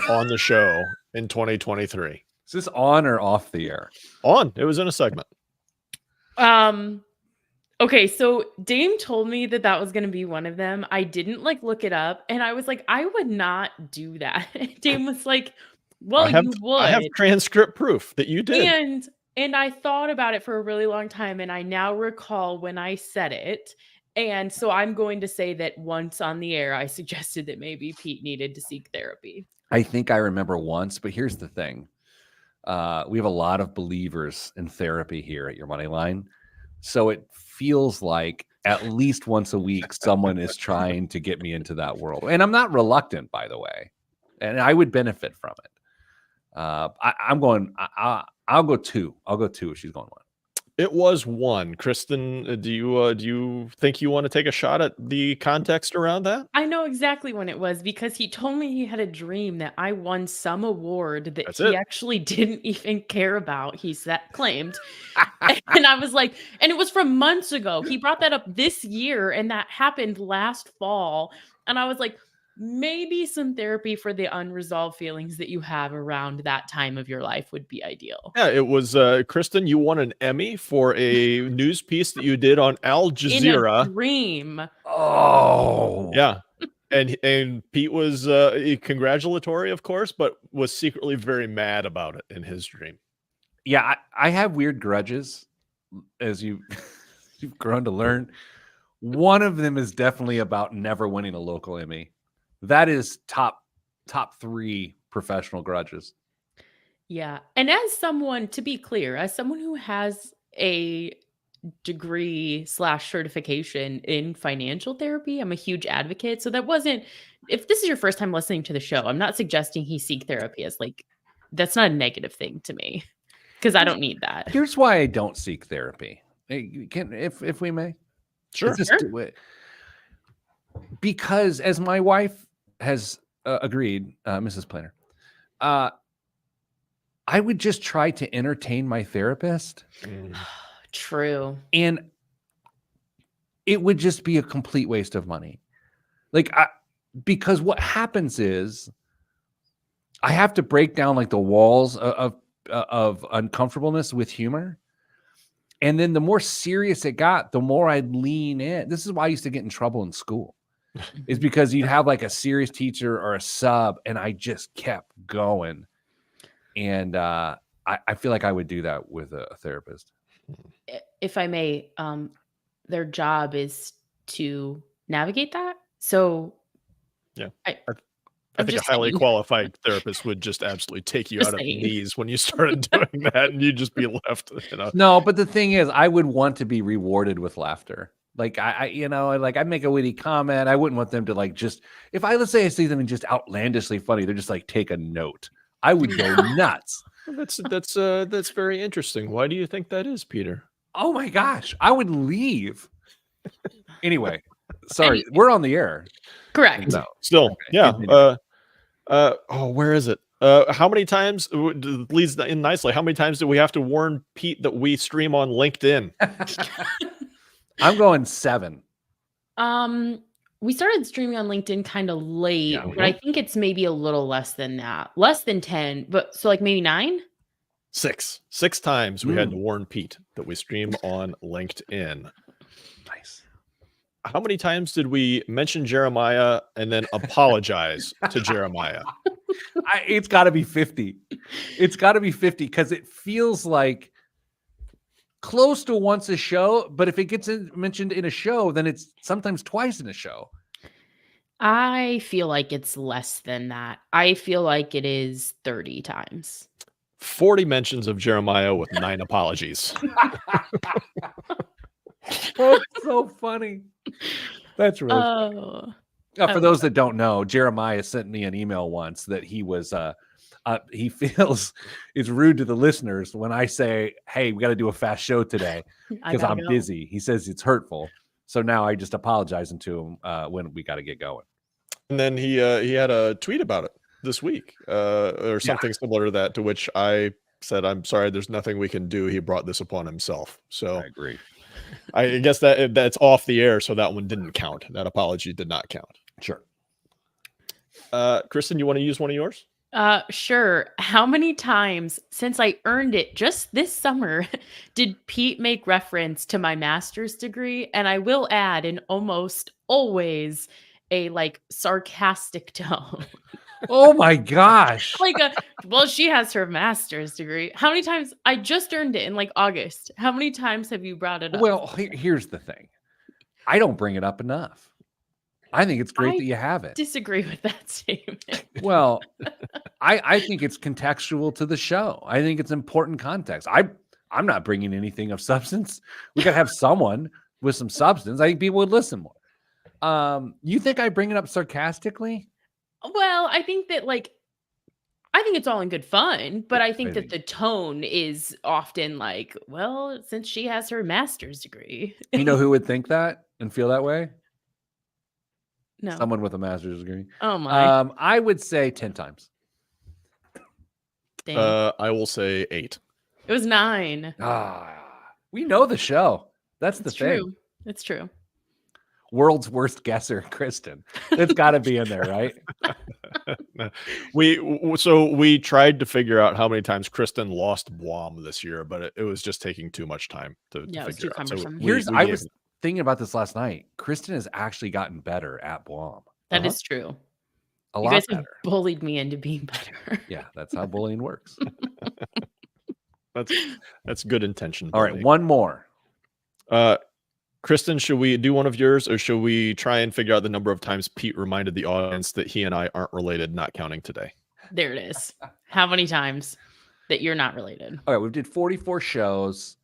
on the show in 2023? Is this on or off the air? On. It was in a segment. Okay, so Dame told me that was going to be one of them. I didn't look it up, and I was like, I would not do that. Dame was like, well, you would. I have transcript proof that you did. And I thought about it for a really long time, and I now recall when I said it. And so I'm going to say that once on the air, I suggested that maybe Pete needed to seek therapy. I think I remember once, but here's the thing. We have a lot of believers in therapy here at Your Money Line. So it feels like at least once a week, someone is trying to get me into that world. And I'm not reluctant, by the way. And I would benefit from it. I'll go 2. I'll go 2 if she's going 1. It was 1. Kristen, do you think you want to take a shot at the context around that? I know exactly when it was because he told me he had a dream that I won some award that he actually didn't even care about. Claimed. And I was like, and it was from months ago. He brought that up this year and that happened last fall. And I was like, maybe some therapy for the unresolved feelings that you have around that time of your life would be ideal. Yeah, it was Kristen, you won an Emmy for a news piece that you did on Al Jazeera. In a dream. Oh. Yeah. And Pete was congratulatory, of course, but was secretly very mad about it in his dream. Yeah, I have weird grudges, as you've grown to learn. One of them is definitely about never winning a local Emmy. That is top 3 professional grudges. Yeah. And as someone, to be clear, as someone who has a degree / certification in financial therapy, I'm a huge advocate. So if this is your first time listening to the show, I'm not suggesting he seek therapy as that's not a negative thing to me because I don't need that. Here's why I don't seek therapy. If we may. Sure. Because as my wife has agreed, Mrs. Planner, I would just try to entertain my therapist. True. And it would just be a complete waste of money. Because what happens is I have to break down like the walls of uncomfortableness with humor. And then the more serious it got, the more I'd lean in. This is why I used to get in trouble in school, is because you'd have like a serious teacher or a sub, and I just kept going. And I feel like I would do that with a therapist. If I may, their job is to navigate that. So yeah, I think a highly qualified therapist would just absolutely take you out of the knees when you started doing that, and you'd just be left. No, but the thing is, I would want to be rewarded with laughter. Like I'd make a witty comment. I wouldn't want them to like just let's say I see something just outlandishly funny, they're just like take a note. I would go nuts. That's very interesting. Why do you think that is, Peter? Oh my gosh, I would leave. Anyway, sorry, we're on the air. Correct. No, still, okay. Yeah. Where is it? How many times leads in nicely? How many times do we have to warn Pete that we stream on LinkedIn? I'm going 7. We started streaming on LinkedIn kind of late, but I think it's maybe a little less than that. Less than 10, but so like maybe 9? 6 times we had to warn Pete that we stream on LinkedIn. Nice. How many times did we mention Jeremiah and then apologize to Jeremiah? It's got to be 50. It's got to be 50 because it feels like close to once a show. But if it gets mentioned in a show, then it's sometimes twice in a show. I feel like it's less than that. I feel like it is 30 times. 40 mentions of Jeremiah with 9 apologies. Oh, it's so funny. That's really funny. For those that don't know, Jeremiah sent me an email once that he was he feels it's rude to the listeners when I say, hey, we got to do a fast show today because I'm busy. He says it's hurtful. So now I just apologize to him when we got to get going. And then he had a tweet about it this week or something similar to that, to which I said, I'm sorry, there's nothing we can do. He brought this upon himself. So I agree. I guess that's off the air, so that one didn't count. That apology did not count. Sure. Kristen, you want to use one of yours? Sure. How many times since I earned it just this summer did Pete make reference to my master's degree? And I will add, in almost always a like sarcastic tone. Oh my gosh. Well, she has her master's degree. How many times? I just earned it in like August. How many times have you brought it up? Well, here's the thing. I don't bring it up enough. I think it's great that you have it. Disagree with that statement. Well, I think it's contextual to the show. I think it's important context. I'm not bringing anything of substance. We got to have someone with some substance. I think people would listen more. You think I bring it up sarcastically? Well, I think that I think it's all in good fun, but I think that the tone is often like, well, since she has her master's degree. You know who would think that and feel that way? No. Someone with a master's degree. Oh my. I would say 10 times. Dang. I will say 8. It was 9. We know the show. That's the thing. It's true. World's worst guesser, Kristen. It's got to be in there, right? We tried to figure out how many times Kristen lost Blom this year, but it was just taking too much time to figure out. So I was thinking about this last night. Kristen has actually gotten better at Blom. That is true. You lot guys better. Have bullied me into being better. Yeah, that's how bullying works. That's good intention. All right, one more. Kristen, should we do one of yours, or should we try and figure out the number of times Pete reminded the audience that he and I aren't related, not counting today? There it is. How many times that you're not related? All right, we did 44 shows.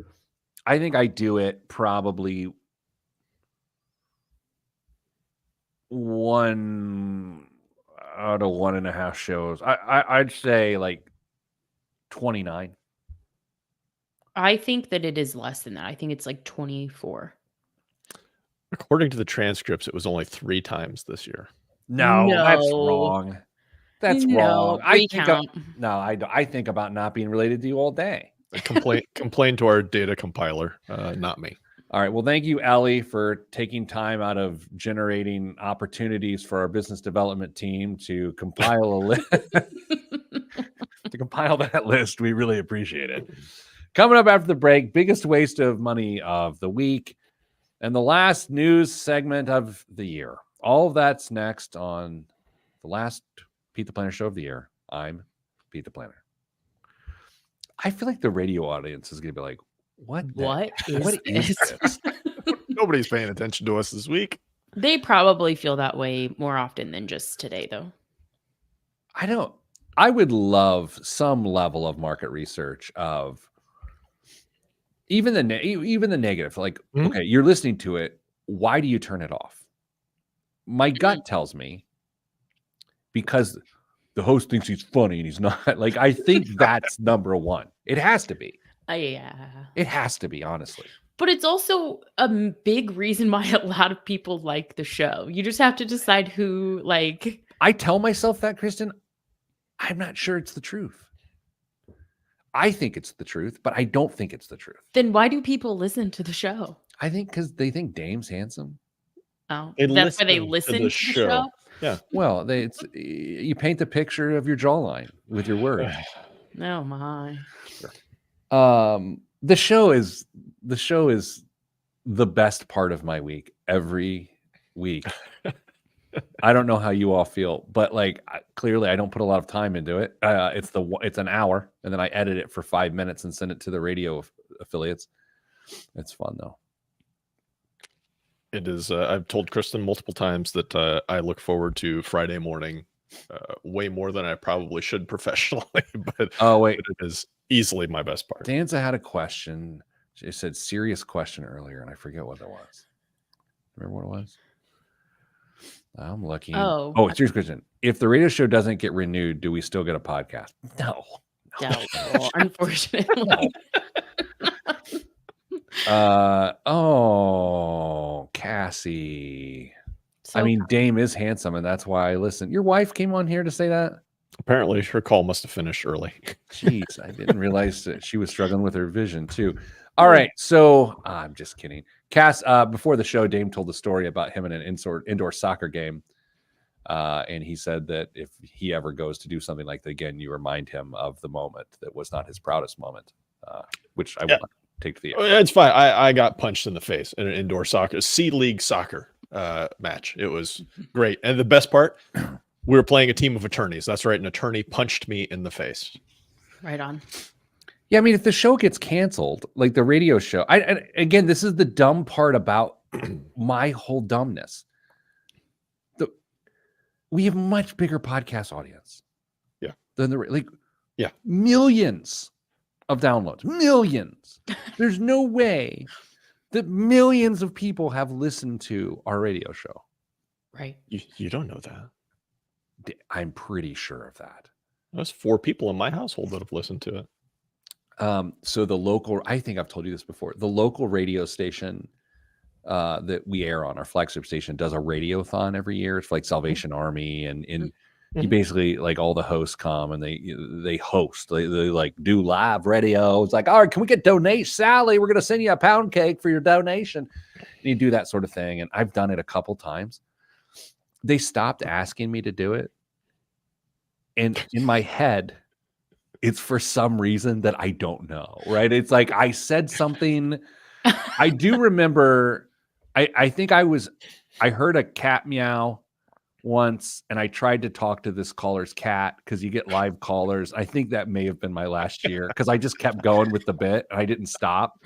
I think I do it probably 1 out of 1.5 shows. I'd say like 29. I think that it is less than that. I think it's like 24. According to the transcripts, it was only 3 times this year. No. That's wrong. That's wrong. I think about not being related to you all day. Complain to our data compiler, not me. All right. Well, thank you, Ellie, for taking time out of generating opportunities for our business development team to compile a list. To compile that list. We really appreciate it. Coming up after the break, biggest waste of money of the week and the last news segment of the year. All of that's next on the last Pete the Planner show of the year. I'm Pete the Planner. I feel like the radio audience is going to be like, what is this? Nobody's paying attention to us this week. They probably feel that way more often than just today, though. I would love some level of market research of even the negative. Like, okay, you're listening to it. Why do you turn it off? My gut tells me because the host thinks he's funny and he's not. Like, I think that's number one. It has to be. Yeah. It has to be, honestly. But it's also a big reason why a lot of people like the show. You just have to decide who, like... I tell myself that, Kristen. I'm not sure it's the truth. I think it's the truth, but I don't think it's the truth. Then why do people listen to the show? I think because they think Dame's handsome. Oh, that's why they listen to the show? Yeah. Well, you paint the picture of your jawline with your words. Oh my. The show is the best part of my week every week. I don't know how you all feel, but like clearly I don't put a lot of time into it. It's an hour and then I edit it for 5 minutes and send it to the radio affiliates. It's fun though. It is. I've told Kristen multiple times that I look forward to Friday morning way more than I probably should professionally. But it is easily my best part. Danza had a question. She said serious question earlier, and I forget what it was. Remember what it was? I'm looking. Serious question. If the radio show doesn't get renewed, do we still get a podcast? No. Unfortunately. Cassie. I mean, Dame is handsome, and that's why I listen. Your wife came on here to say that? Apparently, her call must have finished early. Jeez, I didn't realize that she was struggling with her vision, too. All right, so I'm just kidding. Cass, before the show, Dame told the story about him in an indoor soccer game, and he said that if he ever goes to do something like that again, you remind him of the moment that was not his proudest moment, which I will not take to the air. It's fine. I got punched in the face in an indoor soccer, C-League soccer match. It was great. And the best part, we were playing a team of attorneys. That's right. An attorney punched me in the face. Right on. Yeah, I mean, if the show gets canceled, like the radio show, again, this is the dumb part about my whole dumbness. We have a much bigger podcast audience. Yeah. Than millions of downloads. Millions. There's no way that millions of people have listened to our radio show. Right. You don't know that. I'm pretty sure of that. There's 4 people in my household that have listened to it. So the local, I think I've told you this before, the local radio station that we air on, our flagship station, does a radiothon every year. It's like Salvation Army, and you basically, like, all the hosts come and they host, they like do live radio. It's like, all right, can we get donation, Sally? We're gonna send you a pound cake for your donation. And you do that sort of thing, and I've done it a couple times. They stopped asking me to do it, and in my head, it's for some reason that I don't know, right? It's like I said something. I do remember, I think I heard a cat meow once, and I tried to talk to this caller's cat because you get live callers. I think that may have been my last year because I just kept going with the bit and I didn't stop.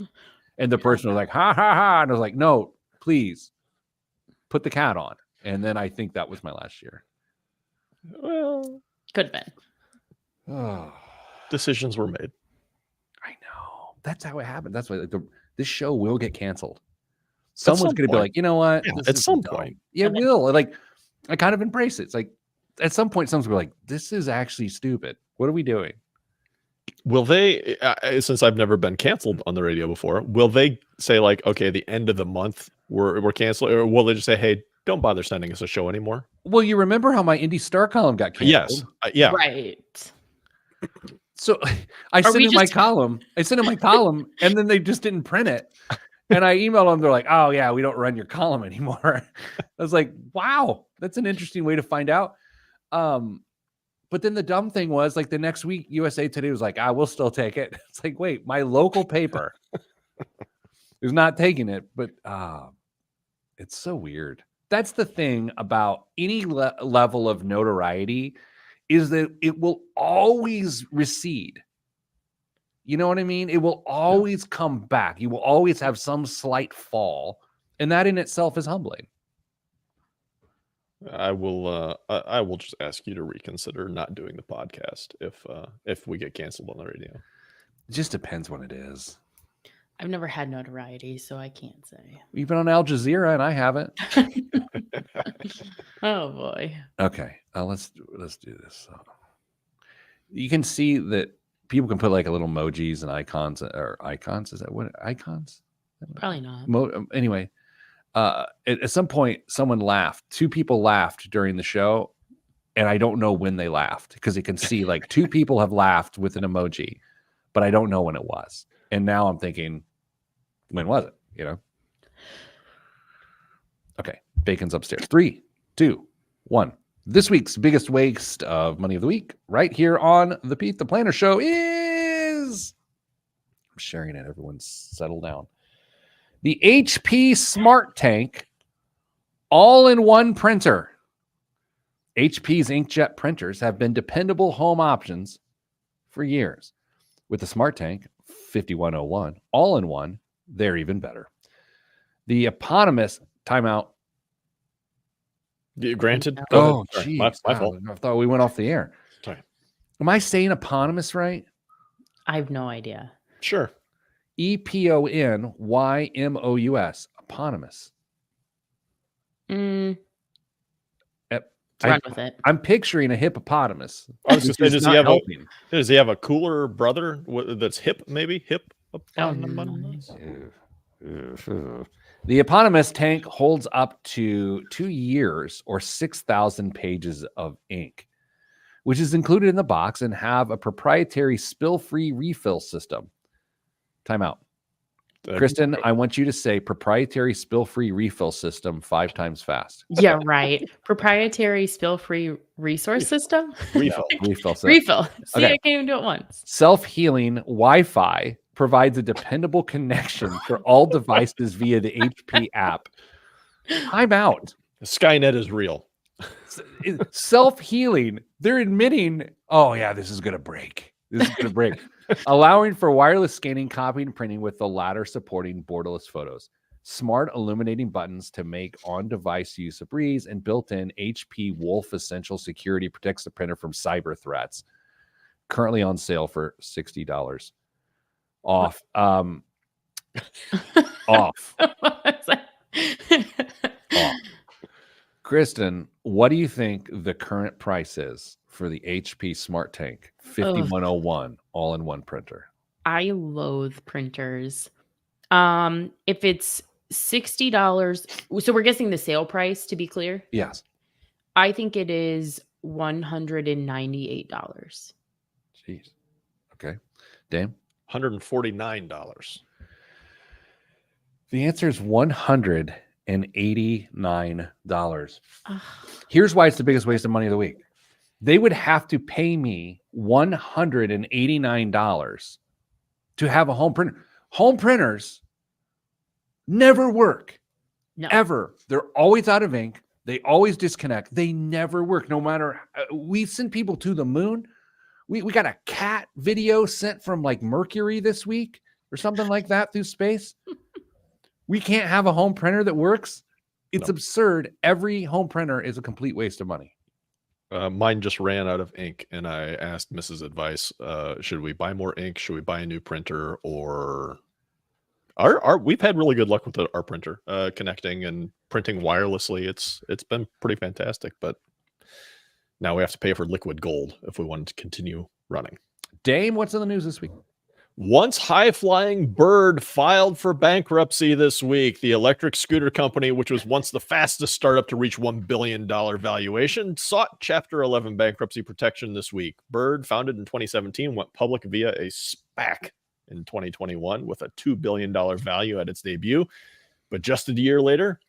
And the person was like, ha, ha, ha. And I was like, no, please put the cat on. And then I think that was my last year. Well, could have been. Oh. Decisions were made. I know. That's how it happened. That's why this show will get canceled. Someone's going to be like, you know what? Yeah, at some point. Yeah, it will. Like, I kind of embrace it. It's like, at some point, someone's going to be like, this is actually stupid. What are we doing? Will they, since I've never been canceled on the radio before, will they say like, okay, the end of the month we're canceled, or will they just say, hey, don't bother sending us a show anymore? Well, you remember how my Indie Star column got canceled? Yes. Yeah. Right. So I sent in my column, and then they just didn't print it. And I emailed them. They're like, oh, yeah, we don't run your column anymore. I was like, wow, that's an interesting way to find out. But then the dumb thing was, like, the next week, USA Today was like, we'll still take it. It's like, wait, my local paper is not taking it. But it's so weird. That's the thing about any level of notoriety, is that it will always recede. You know what I mean? It will always come back. You will always have some slight fall. And that in itself is humbling. I will just ask you to reconsider not doing the podcast if we get canceled on the radio. It just depends when it is. I've never had notoriety, so I can't say. You've been on Al Jazeera and I haven't. Oh boy. Okay, let's do this. You can see that people can put like a little emojis and icons, or icons. Is that what icons? Probably not. Anyway, at some point, someone laughed. 2 people laughed during the show, and I don't know when they laughed, because you can see like 2 people have laughed with an emoji, but I don't know when it was. And now I'm thinking, when was it? You know? Okay, Bacon's upstairs. 3, 2, 1. This week's biggest waste of money of the week, right here on the Pete the Planner Show, is, I'm sharing it. Everyone's settled down. The HP Smart Tank all-in-one printer. HP's inkjet printers have been dependable home options for years. With the Smart Tank 5101 all-in-one, they're even better. The eponymous timeout. Granted. Oh, geez. My fault. I thought we went off the air. Sorry. Am I saying eponymous right? I have no idea. Sure. EPONYMOUS. Eponymous. Run with it. I'm picturing a hippopotamus. I was just saying, does he have a cooler brother that's hip, maybe? Hip? The eponymous tank holds up to 2 years or 6,000 pages of ink, which is included in the box, and have a proprietary spill-free refill system. Time out. Kristen, I want you to say proprietary spill-free refill system 5 times fast. Yeah, right. Proprietary spill-free resource system? Refill. Refill. Refill. See, Okay. I can't even do it once. Self-healing Wi-Fi provides a dependable connection for all devices via the HP app. Time out. Skynet is real. Self-healing. They're admitting, oh yeah, this is going to break. This is going to break. Allowing for wireless scanning, copying, and printing, with the latter supporting borderless photos. Smart illuminating buttons to make on-device use a breeze, and built-in HP Wolf Essential Security protects the printer from cyber threats. Currently on sale for $60. Off. Off. Off. Kristen, what do you think the current price is for the HP Smart Tank 5101 all-in-one printer? I loathe printers. If it's $60, so we're guessing the sale price, to be clear. Yes. I think it is $198. Jeez. Okay. Dame? $149. The answer is $189. Here's why it's the biggest waste of money of the week. They would have to pay me $189 to have a home printer. Home printers never work. No. Ever. They're always out of ink. They always disconnect. They never work. No matter, we send people to the moon. We got a cat video sent from like Mercury this week or something like that through space. We can't have a home printer that works. It's absurd. Every home printer is a complete waste of money. Mine just ran out of ink, and I asked Mrs. advice. Should we buy more ink? Should we buy a new printer? Or we've had really good luck with our printer connecting and printing wirelessly. It's been pretty fantastic, but now we have to pay for liquid gold if we want to continue running. Dame, what's in the news this week? Once high-flying Bird filed for bankruptcy this week. The electric scooter company, which was once the fastest startup to reach $1 billion valuation, sought Chapter 11 bankruptcy protection this week. Bird, founded in 2017, went public via a SPAC in 2021 with a $2 billion value at its debut. But just a year later,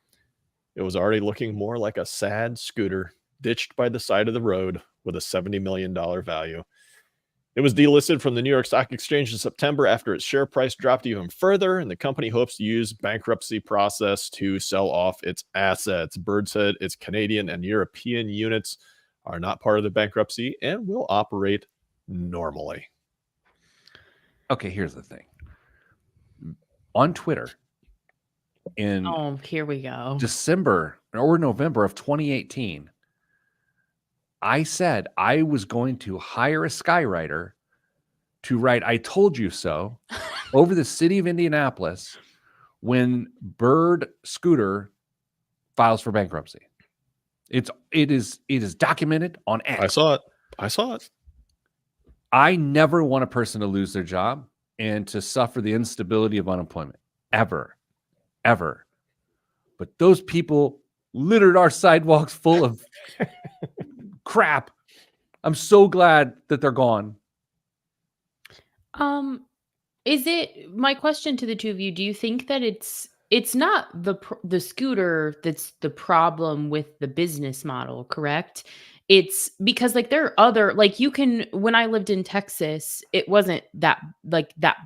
it was already looking more like a sad scooter ditched by the side of the road with a $70 million value. It was delisted from the New York Stock Exchange in September after its share price dropped even further, and the company hopes to use bankruptcy process to sell off its assets. Bird said its Canadian and European units are not part of the bankruptcy and will operate normally. Okay, here's the thing. On Twitter, in here we go. December or November of 2018, I said I was going to hire a skywriter to write "I told you so" over the city of Indianapolis when Bird Scooter files for bankruptcy. It is documented on X. I saw it. I never want a person to lose their job and to suffer the instability of unemployment. Ever. But those people littered our sidewalks full of crap. I'm so glad that they're gone. Is it my question to the two of you? Do you think that it's not the scooter that's the problem with the business model, correct? It's because like there are other, like when I lived in Texas, it wasn't that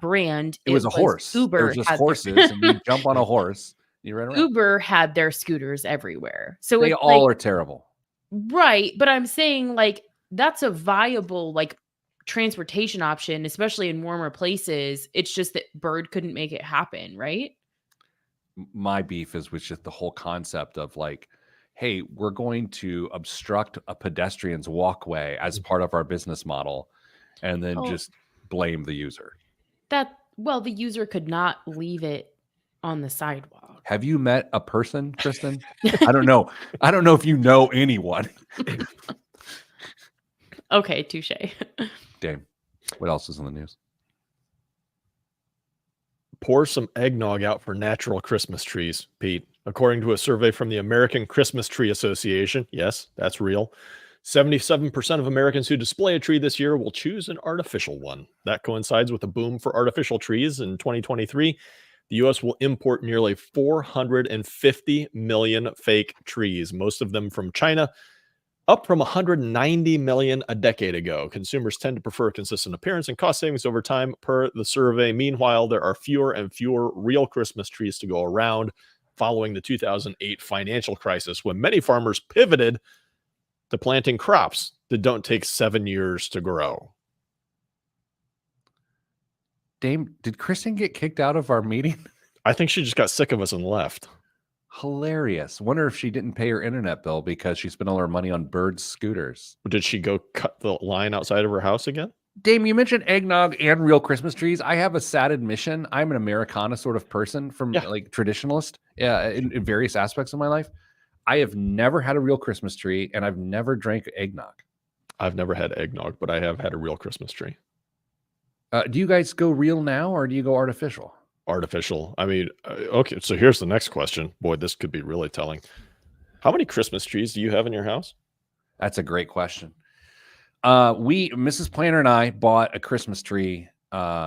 brand. It was a horse. Uber. It was just horses, and you jump on a horse. You run around. Uber had their scooters everywhere. So they all are terrible. Right. But I'm saying like that's a viable like transportation option, especially in warmer places. It's just that Bird couldn't make it happen, right? My beef is with just the whole concept of like, hey, we're going to obstruct a pedestrian's walkway as part of our business model and then just blame the user. The user could not leave it on the sidewalk. Have you met a person, Kristen? I don't know. I don't know if you know anyone. Okay, touche. Dame, what else is in the news? Pour some eggnog out for natural Christmas trees, Pete. According to a survey from the American Christmas Tree Association, yes, that's real, 77% of Americans who display a tree this year will choose an artificial one. That coincides with a boom for artificial trees in 2023. The U.S. will import nearly 450 million fake trees, most of them from China, up from 190 million a decade ago. Consumers tend to prefer consistent appearance and cost savings over time, per the survey. Meanwhile, there are fewer and fewer real Christmas trees to go around following the 2008 financial crisis, when many farmers pivoted to planting crops that don't take 7 years to grow. Dame, did Kristen get kicked out of our meeting? I think she just got sick of us and left. Hilarious. Wonder if she didn't pay her internet bill because she spent all her money on Bird scooters. Did she go cut the line outside of her house again? Dame, you mentioned eggnog and real Christmas trees. I have a sad admission. I'm an Americana sort of person from like traditionalist in various aspects of my life. I have never had a real Christmas tree and I've never drank eggnog. I've never had eggnog, but I have had a real Christmas tree. Do you guys go real now or do you go artificial? Artificial. I mean, okay, so here's the next question. Boy, this could be really telling. How many Christmas trees do you have in your house? That's a great question. Mrs. Planner and I bought a Christmas tree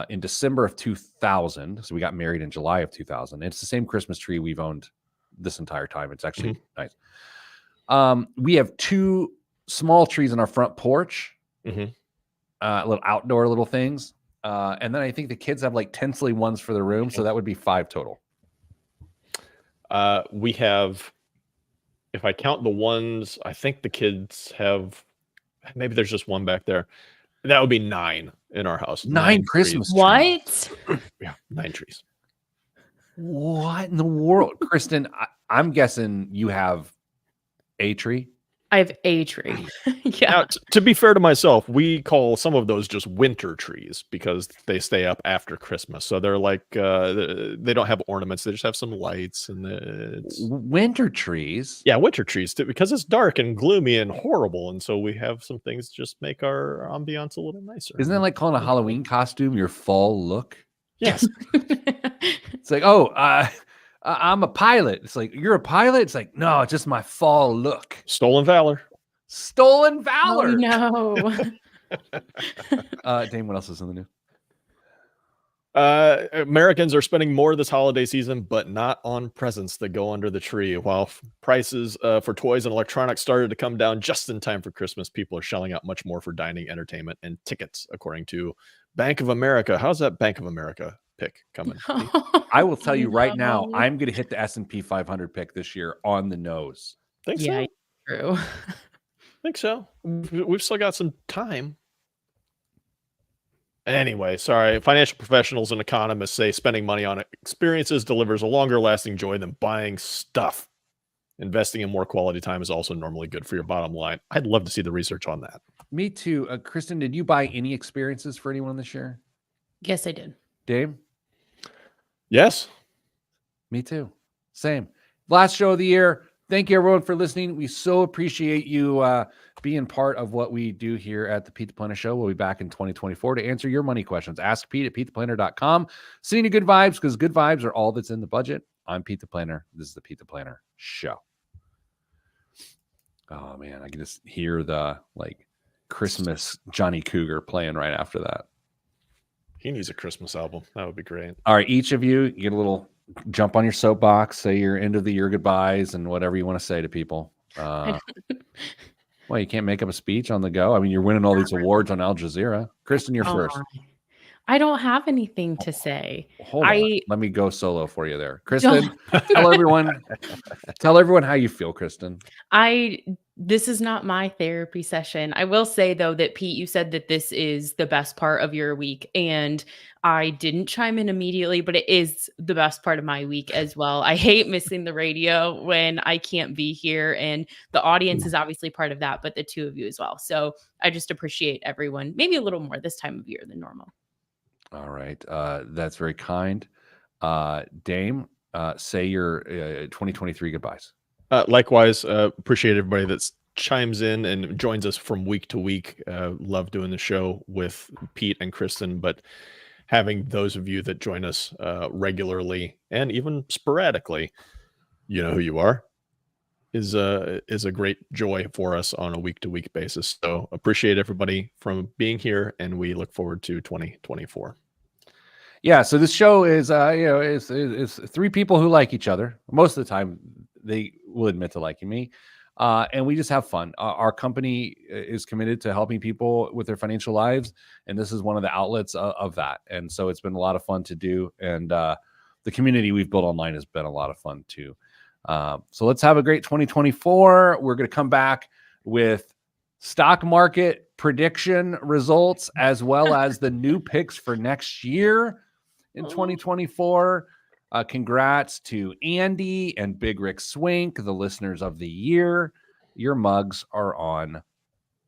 in December of 2000. So we got married in July of 2000. It's the same Christmas tree we've owned this entire time. It's actually nice. We have two small trees on our front porch, little outdoor little things. And then I think the kids have like tinsely ones for the room. So that would be 5 total. We have, if I count the ones, I think the kids have, maybe there's just one back there. That would be 9 in our house. 9 Christmas trees. What? Yeah, 9 trees. What in the world? Kristen, I'm guessing you have a tree. I have a tree. Yeah. Now, to be fair to myself, we call some of those just winter trees because they stay up after Christmas. So they're like, they don't have ornaments. They just have some lights. And it's winter trees. Yeah, winter trees because it's dark and gloomy and horrible. And so we have some things just make our ambiance a little nicer. Isn't that like calling a Halloween costume your fall look? Yes. It's like, I'm a pilot. It's like, you're a pilot? It's like, no, it's just my fall look. Stolen valor. Stolen valor. Oh, no. Dame, what else is in the news? Americans are spending more this holiday season, but not on presents that go under the tree. While prices for toys and electronics started to come down just in time for Christmas, people are shelling out much more for dining, entertainment, and tickets, according to Bank of America. How's that Bank of America pick coming? I will tell you right now, I'm going to hit the S&P 500 pick this year on the nose. Think Yeah, so? true. Think so. We've still got some time. Anyway, sorry. Financial professionals and economists say spending money on experiences delivers a longer lasting joy than buying stuff. Investing in more quality time is also normally good for your bottom line. I'd love to see the research on that. Me too. Kristen, did you buy any experiences for anyone this year? Yes, I did. Dave? Yes. Me too. Same. Last show of the year. Thank you, everyone, for listening. We so appreciate you being part of what we do here at the Pete the Planner Show. We'll be back in 2024 to answer your money questions. Ask Pete at PeteThePlanner.com. Sending you good vibes, because good vibes are all that's in the budget. I'm Pete the Planner. This is the Pete the Planner Show. Oh, man. I can just hear the Christmas Johnny Cougar playing right after that. He needs a Christmas album. That would be great. All right. Each of you get a little jump on your soapbox, say your end of the year goodbyes and whatever you want to say to people. Well, you can't make up a speech on the go. I mean, you're winning all these awards on Al Jazeera. Kristen, you're first. I don't have anything to say. Hold on. Let me go solo for you there. Kristen, tell everyone how you feel, Kristen. This is not my therapy session. I will say, though, that Pete, you said that this is the best part of your week, and I didn't chime in immediately, but it is the best part of my week as well. I hate missing the radio when I can't be here, and the audience is obviously part of that, but the two of you as well. So I just appreciate everyone, maybe a little more this time of year than normal. All right. That's very kind. Dame, say your 2023 goodbyes. Likewise, appreciate everybody that chimes in and joins us from week to week. Love doing the show with Pete and Kristen, but having those of you that join us regularly and even sporadically, you know who you are, is a great joy for us on a week-to-week basis. So appreciate everybody from being here, and we look forward to 2024. Yeah, so this show is is three people who like each other. Most of the time, they will admit to liking me, and we just have fun. Our company is committed to helping people with their financial lives, and this is one of the outlets of that. And so it's been a lot of fun to do, and the community we've built online has been a lot of fun too. So let's have a great 2024. We're going to come back with stock market prediction results as well as the new picks for next year in 2024. Congrats to Andy and Big Rick Swink, the listeners of the year. Your mugs are on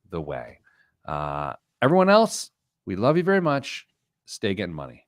the way. Everyone else, we love you very much. Stay getting money.